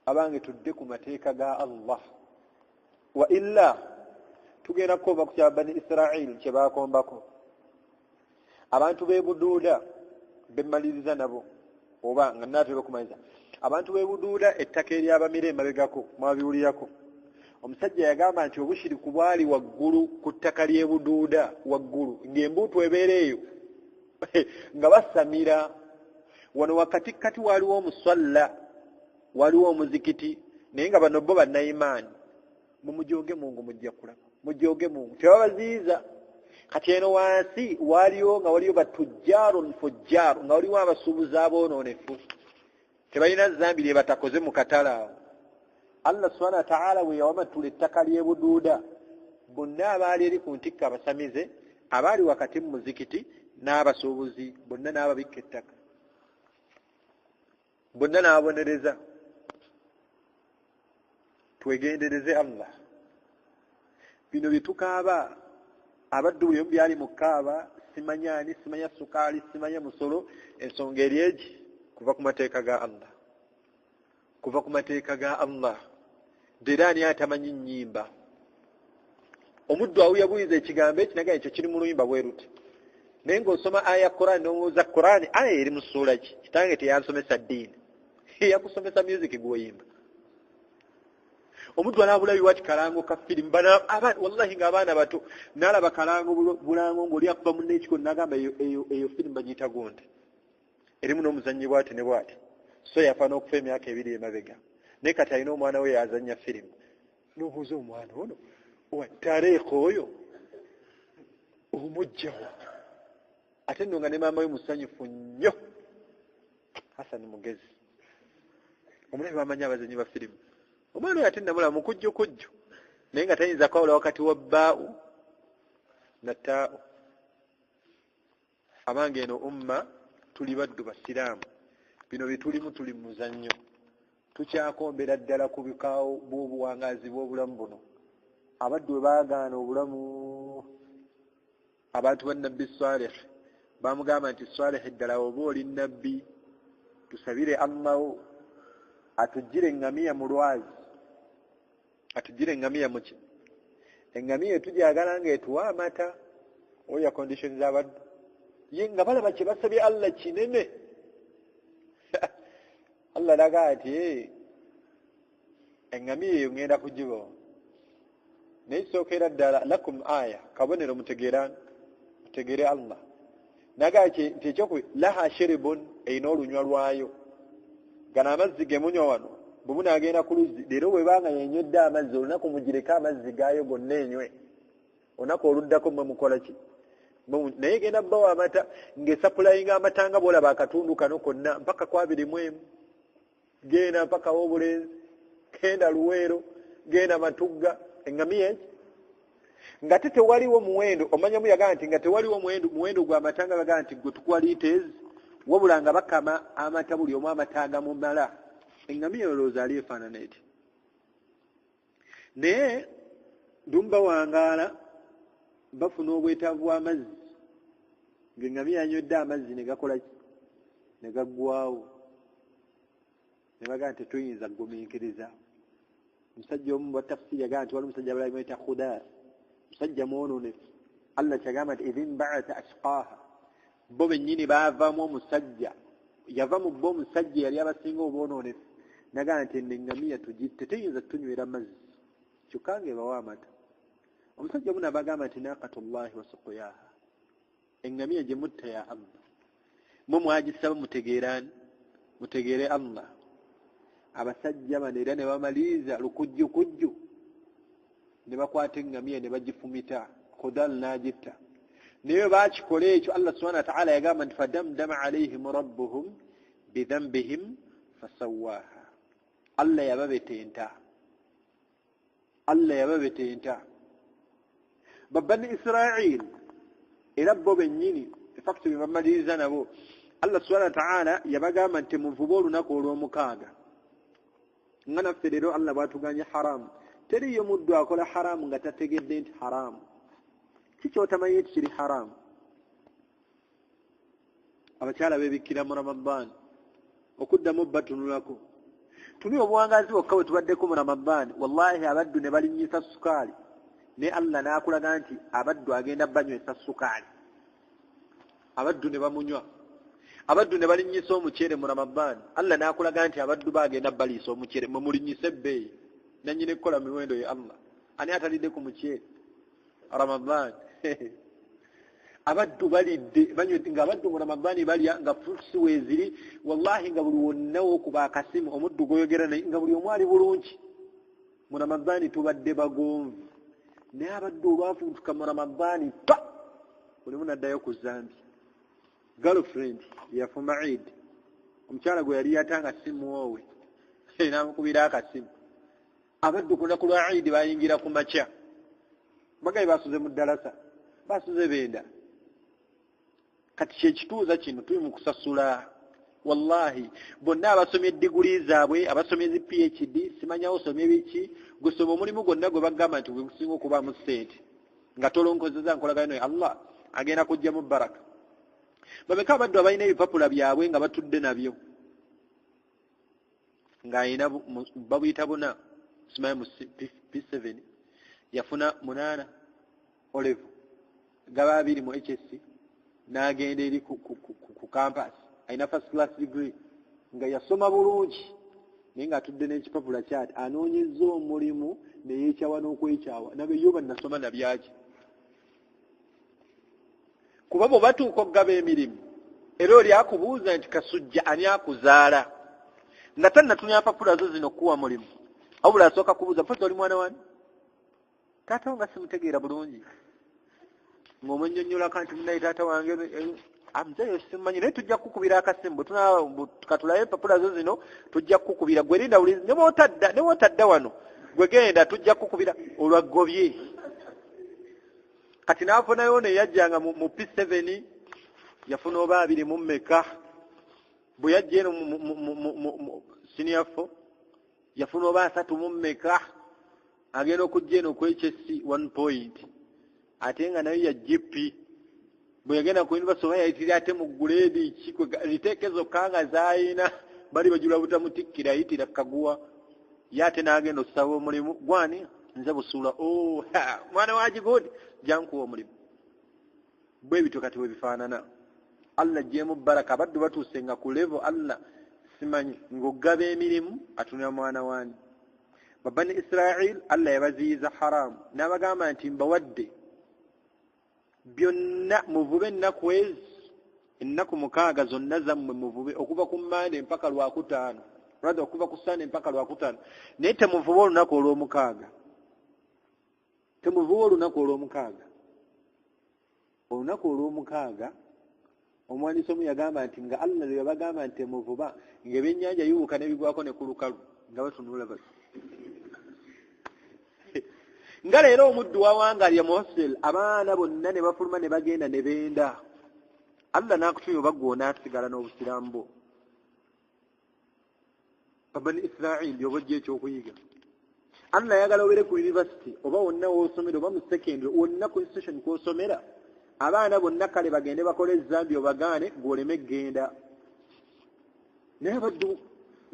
abange tudde ku mateeka ga Allah wa illa tugenda kukoba ku kya Bani Israel kye baakombako abantu b'e Buduuda bemaliriza nabo oba nga natera okumaliza abantu b'e Buduuda ettaka eryabamira emabegako mwabiwulirako omusajja yagamba nti obushiriku bwali waggulu ku ttaka ly'e Buduuda waggulu ng'embuutu ebeera eyo nga basamira wano wakati waliwo omuswalla waliwo omuzikiti naye nga bano bo bannayimaani mumujoge Mungu mujja kulaba mujoge Mungu tebabaziiza kati eno wansi waliwo nga waliwo batujjaarun fujjaaru nga waliwo abasuubuzi aboononefu tebalina zambi lye batakoze mu katale awo Allah subhanahu wa ta'ala bwe yawamatula ettaka ly'e Buduuda bonna abaali eri ku ntikka abasamize abaali wakati mu muzikiti n'abasuubuzi bonna n'ababikka ettaka bonna n'abonereza twegendereze Allah bino bitukaaba abaddu byo byali mukaaba simanyani simanya sukali simanya musolo ensonga eri egi kuva ku mateeka ga Allah kuva ku mateeka ga Allah derani atamanyi nnyimba omuddu awuyabuyiza ekigambo ekinaga ekyo kiri mu luyimba bweruti naye ng'osoma aya Qur'an n'omuuza Qur'an aya eri mu ssuula ki kitange teyansomesa ddiini yakusomesa music gw'oyimba omuddu alabulayo wati kalango ka firimu wallahi ng'abaana bato n'alaba kalango bulango ng'oli akuba munneekiko n'agamba eyo firimu bagiyita gonde erimu n'omuzannyi bwati ne bwati so yafa n'okufa emyaka 2 emabega naye kati alina omwana we yazannya firimu n'obuuza omwana ono watareeko oyo omugjawo ate nno nga ne maama we musanyufu nnyo Hasani mugezi omulabi bamanyi abazannyi ba firimu omwana oyo ate namula mukujjukujju naye nga tayinza kwawula wakati wa bbaa'u na taa'u abange eno umma tuli baddu basiraamu bino bitulimu tuli muzannyo tukyakombera ddala ku bikaawo bw'obuwangazi bw'obulamu buno abaddu bwe baagaana obulamu abantu ba nabbi Salih bamugamba nti Salih ddala oba oli nabbi tusabire Allahu atujjire engamiya mu lwazi atujjire engamiya muki engamiya tujagala ng'etuwa amata oya condition z'abaddu ye nga balaba kye basabye Allah kinene Allah laga ati engamiya eyo ngenda kugibawa naye sookera ddala lakum aya kabonero mutegere Allah naga nti ekyokubi laha shiribun erina olunywa lwayo gano amazzi gemunywa wano bwe munaagenda ku luzzi leero bwebanga yenywedde amazzi olunaku mugireka amazzi gaayo gonna enywe olunaku oluddako mwe mukola ki naye genda bbawo amata ng'esapulayinga amata nga bwolaba akatundu kano konna mpaka ku 21 genda mpaka w'obulenzi genda luweero genda matugga engamiya eki nga tewaliwo muwendo omanyamu yagaa nti nga tewaliwo muwendo gw'amata nga bagaa nti gwe tukuwa liitezi wabula nga bakama amata buli omu amata agamumala engamiya olowooza ali efaanana eti naye dumba wangaala bafuna obwetaavu bw'amazzi ng'engamiya yanywedde amazzi ne gakola ki ne gaggwawo ne bagaa nti tuyinza kugumiikiriza musajja omu watafsiri yagaa nti wali musajja abala bamwita Khudaar musajja mwononefu Allah kyagamba nti idhin ba'atha ashqaaha bo bennyini baavamu omusajja yava mu bo omusajja yali abasinga obwononefu nagaa nti engamiya tugitte tuyinza tunywera mazzi kyokka ng'ebawa amata omusajja omu nabagamba nti naqatullahi wa suqyaha engamiya gye mutta ya Allah mwe mwagisaba mutegeere Allah abasajja bano era ne bamaliriza lukujjukujju ne bakwata engamiya ne bagifumita Khudal n'agitta naye baakikola ekyo Allah subhanahu wa ta'ala yagamba nti fadamdama alayhim rabbuhum bidhanbihim fasawwaha Allah yababetenta babani Israel era bo bennyini effect bebamaliriza nabo Allah subhanahu wa ta'ala yabagamba nti muvuba olunaku olw'omukaaga nga naffe leero Allah bwatuganya haramu teriyo muddu akola haramu nga tategedde nti haramu kikyotamanyi nti kiri haramu abakyala bebikkira mu Ramadaan okuddamu batunulako tuli obuwangazi bwokka bwe tubaddeko mu Ramadaan wallahi abaddu ne balinyisa sukaali ne Allah n'akulaga nti abaddu agenda banywesa sukaali abaddu ne bamunywa abaddu ne balinyisa omuceere mu Ramadaan Allah n'akulaga nti abaddu bagenda baliisa omuceere mwe mulinyisa ebbeeyi nanyine kukola miwendo ya Allah ani atalidde ku muceere Ramadaan abaddu balidde banywedde nga abaddu mu Ramadaan balya nga fruits weeziri wallahi nga buli wonnawo kuba akasimu omuddu goyogera naye nga buli omu ali bulungi mu Ramadaan tubadde bagonvu naye abaddu olwafuntuka mu Ramadaan pa buli munaddayo ku zambi girlfriend yafuma Eid omukyala gwe yali yatanga simu wowe n'amukubira akasimu abaddu ku lunaku lwa Eid bayingira ku makya bagayi basuze mu ddalasa basuze benda kati kyekituuza kino tuli mu kusasula wallahi bonna abasomye diguli zaabwe abasomye zi PhD simanyawo osomye biki gusoma omulimu gwonna gwe bagamba nti gwe gusinga okubaamu ssente nga tolonkozeza nkolagano ya Allah agenda kujjamu baraka babeka abaddu abalina ebipapula byabwe nga batudde nabyo ng'ayina babuyita buna simanyi mu P7 yafuna 8 olevu gaba 2 mu HSC n'agenda eri ku campus ayina first class degree nga yasoma bulungi naye ng'atudde n'ekipapula kyati anoonyezza omulimu ne yeekyawa n'okwekyawa nabyo yo bannasoma nabyaki kuba bwe batuuka okugaba emirimu era oli akubuuza nti kasujja ani akuzaala nga tannatumya mpapula zo zino okuwa mulimu wabula asooka kubuuza mpozi oli mwana wani taata wo nga simutegeera bulungi ng'omunnyonnyolako nti munaye taata wange amuzeeyo simumanyi naye tujja kukubira akasimu katulabe empapula zo zino tujja kukubira gwe linda bulizi ne bw'otadda wano gwe genda tujja kukubira olwaggobye kati n'afunayo ne yajjanga mu P7 yafuna oba 2 mu mmeka bwe yajja eno mu senior 4 yafuna oba 3 mu mmeka agenda okujja eno ku HSC 1 point ate nga nayo ya GP bwe yagenda ku university oba yayitira ate mu grade kiko litekezo kanga zaayina bali bajula butamutikkira ayitira kaguwa yate n'agenda okusaba omulimu gwani nze busula mwana wa Gigodi jankuwa omulimu bwe bityo kati we bifaanana Allah jemu baraka baddu batuuse nga ku level Allah simanyi ng'oggaba emirimu atunira mwana wani babani Israel Allah yabaziyiza haramu n'abagamba nti mbawadde byonna muvube ennaku ennaku 6 zonna zammwe muvube okuva ku Mande mpaka Lwakutaano okuva ku Sande mpaka Lwakutaano naye temuvuba olunaku olw'omukaaga olunaku olw'omukaaga omwandiisi omu yagamba nti nga Allah lwe yabagamba nti temuvuba ng'ebyennyanja bibuuka ne bigwako ne ku lukalu nga batunula bati nga leero omuddu wawangalya mu hostel abaana bonna ne bafuluma ne bagenda ne benda Allah n'akutumya obagwa onaasigala n'obusiraamu bwo babani Israel by'obojja ekyokuyiga Allah yagala obere ku university oba wonna w'osomera oba mu secondary wonna ku institution kw'osomera abaana bonna kale bagende bakole ezambi obagaane gw'oleme genda naye baddu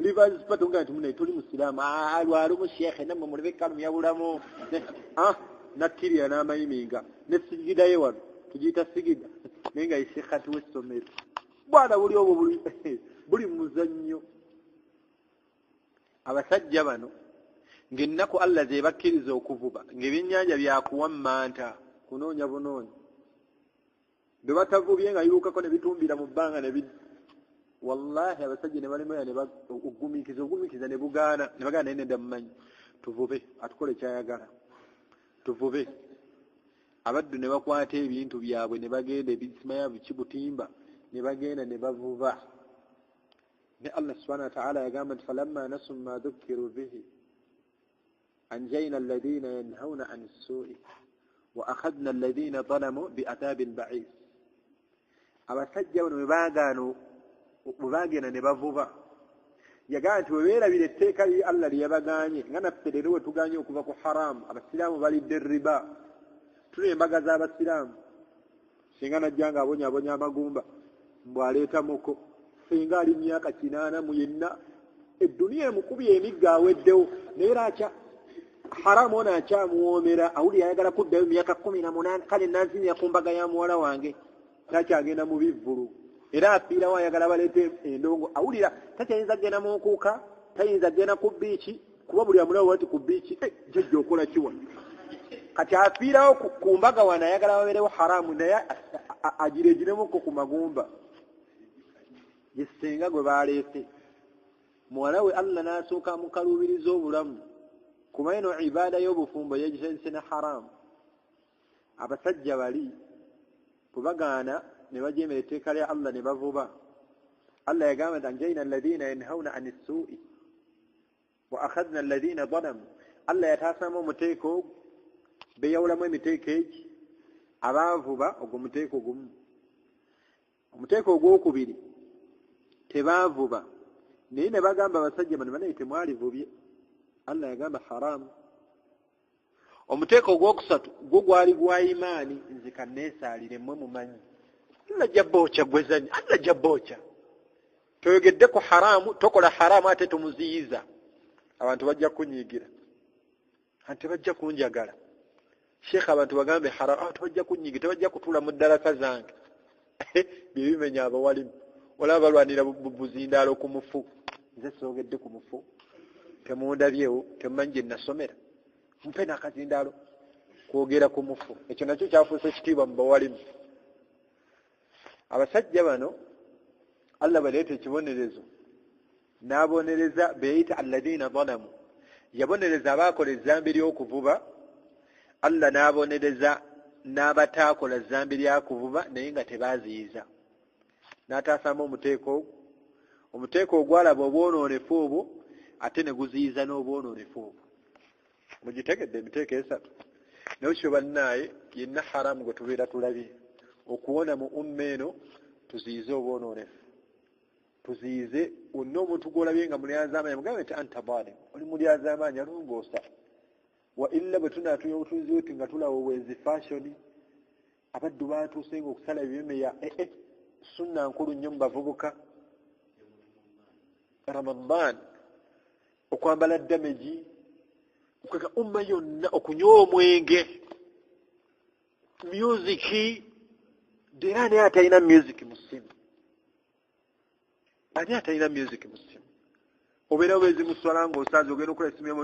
Rivers patunga nti mune tuli musiraamu alwali omushekhe nammwe mulebe kalu myabulamu nakkirira n'amayiminga ne sigida ye wano tugiyita sigida naye nga ishekhati w'essomero bwana buli obwo buli muzannyo abasajja bano ng'ennaku Allah ze bakkiriza okuvuba ng'ebyennyanja byakuwa mmanta kunoonya bunoonya bwe batavubye nga yiwukako ne bitumbira mu bbanga ne wallahi abasajja ne balemera ne ogumikiza ne bugaana ne bagana naye nedda mumanyi tuvube atukole kyayagala tuvube abaddu ne bakwata ebintu byabwe ne bagenda ebisimaya kibutimba ne bagenda ne bavuba ne Allah subhanahu wa ta'ala yagamba nti falamma nasu ma dhukiru bihi anjayna alladhina yanhauna an as-su'i wa akhadna alladhina zalamu bi'adhabin ba'is abasajja bano bwe bagenda ne bavuba yagamba nti webeerabira etteeka lye Allah lye yabaganye nga naffe leero we tuganye okuva ku haramu abasiraamu balidde riba tuli embaga z'abasiraamu singa najja nga abonyaabonya amagumba mbwaleeta muko singa ali myaka 80 mu yenna edduniya emukubye emigga aweddewo naye laaca haramu ono akyamuwoomera awuli ayagala kuddayo myaka 18 kale nanzimya ku mbaga ya muwala wange takyagenda mu bivvulu era afiirawo ayagala baleete endongo awulira takyayinza genda mu nkuuka tayinza genda ku biiki kuba buli amulawo bati ku biiki jjajja okola kiwa kati afiirawo ku mbaga wano ayagala babeerewo haramu naye agiregiremuko ku magumba yesenga gwe baleese muwala we Allah n'asooka mukaluubiriza obulamu kuba eno ibaada y'obufumbo yegisenzise ne haramu abasajja bali bwe bagaana ne bajeemera etteeka lya Allah ne bavuba Allah yagamba nti anjayna alladhina yanhauna ani ssuu'i wa akhadna alladhina zalamu Allah yataasaamu omuteeko ogwo beeyawulamu emiteeko egi abaavuba ogwo muteeko gumu omuteeko ogwokubiri tebaavuba naye ne bagamba abasajja bano banaye temwalivubye Allah yagamba haramu omuteeko ogwokusatu gwo gwali gwa imaani nzika neesaalire mmwe mumanyi Allah jabbocha gwezanyi Allah jabbocha toyogedde ku haramu tokola haramu ate tumuziyiza abantu bajja kunyigira ate bajja kunjagala Sheikh abantu bagambe haramu tubajja kunyigira tebajja kutula mu ddalasa zange bibimenya abawalimu wala balwanira buzindaalo ku mufu nze soogedde ku mufu temundabyewo temumanyi nasomera mpe n'akazindaalo kwogera ku mufu ekyo nakyo kyafuuse ekitiibwa mu bawalimu abasajja bano Allah baleeta ekibonerezo n'abonereza beeyita alladhina zalamu yabonereza abaakola ezzambi ly'okuvuba Allah n'abonereza n'abataakola ezzambi lyakuvuba naye nga tebaaziyiza n'ataasaamu omuteeko ogwalaba obwonoonefu obwo ate ne guziyiza n'obwonoonefu obwo mugitegedde emiteeko esatu naye kyo bannaaye yenna haramu gwe tubeera tulabye okuwona mu umma eno tuziyize obwonoonefu tuziyize wonna omuntu gw'olabye nga mulyazaamaanyi mugambe nti anta zalim oli mulyazaamaanyi alongoosa wa illa bwe tunaatunya obutuuzi wetu nga tulaba obwenzi fashoni abaddu baatuuse nga okusala ebimemeya sunna nkulu nnyo mu bavubuka Ramadan okwambala damagi kwega umma yonna okunywa omwenge music dera ani atalina music mu ssimu ani atalina music mu ssimu obeera bwezi muswala ng'osaze ogenda okukola essimu yamu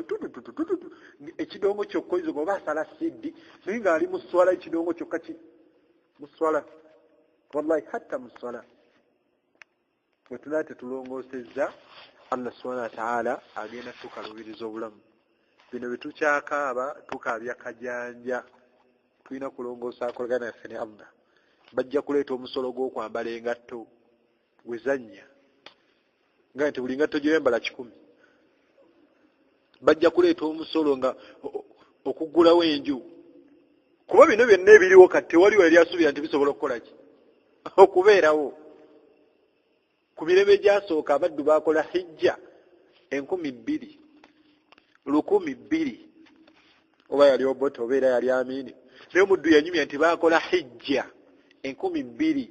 ekidongo kyokka oyiza oba asala siddi naye ng'ali muswala ekidongo kyokka muswala wallahi hatta muswala bwe tulaba tetulongoosezza Allah subhanahu wa ta'ala agenda tukalubiriza obulamu bino bye tukyakaaba tukaabya kajanja tulina kulongoosa akolagana yaffe ne Allah bajja kuleeta omusolo gw'okwambala engatto wezannya nga nti buli ngatto gy'oyambala 100 bajja kuleeta omusolo nga okuggulawo enju kuba bino byonna ebiriwo kati tewaliwo yali asuubira nti bisobola okukola ki okubeerawo ku mirembe gyasooka abaddu baakola hijja 2,000 1,200 oba yali obote obeera yali amini naye omuddu yanyumya nti baakola hijja 2,000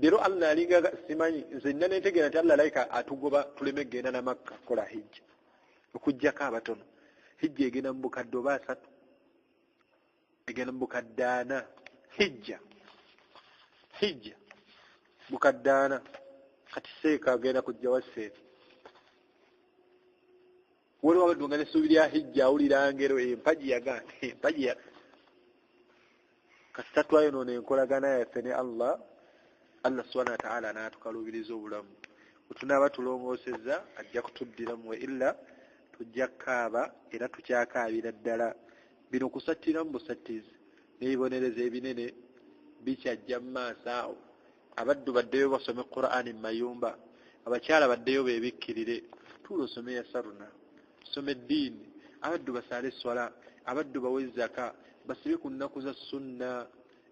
leero Allah alinga simanyi nzenna netegeera nti Allah alayika atugoba tuleme genda na Makka kola hijja okujjako abatono hijja egenda mu bukadde oba 3 egenda mu bukadde 4 hijja bukadde 4 kati seeka agenda kujja waseefu waliwo abaddu nga nesuubiri ya hijja awulira ngero empaji yagana empaji ya kati tatwayonoona enkolagana yaffe ne Allah subhanahu wa ta'ala n'atukalubiriza obulamu wetunaaba tulongoosezza ajja kutuddiramu illa tujja kukaaba era tukyakaabira ddala bino kusattiramu busattizi n'ebibonerezo ebinene bikyajja mu maaso awo abaddu baddeyo basome Qur'ani mu mayumba abakyala baddeyo beebikkirire tuula osome yasaruna some eddiini abaddu basaale swala abaddu bawe zaka basibe ku nnaku za sunna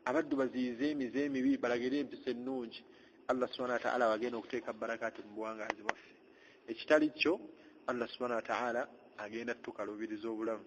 abaddu baziyize emize emibi balagire empisa ennungi Allah subhanahu wa ta'ala bagenda okuteeka barakati mu buwangaazi bwaffe ekitali kyo Allah subhanahu wa ta'ala agenda tukalubiriza obulamu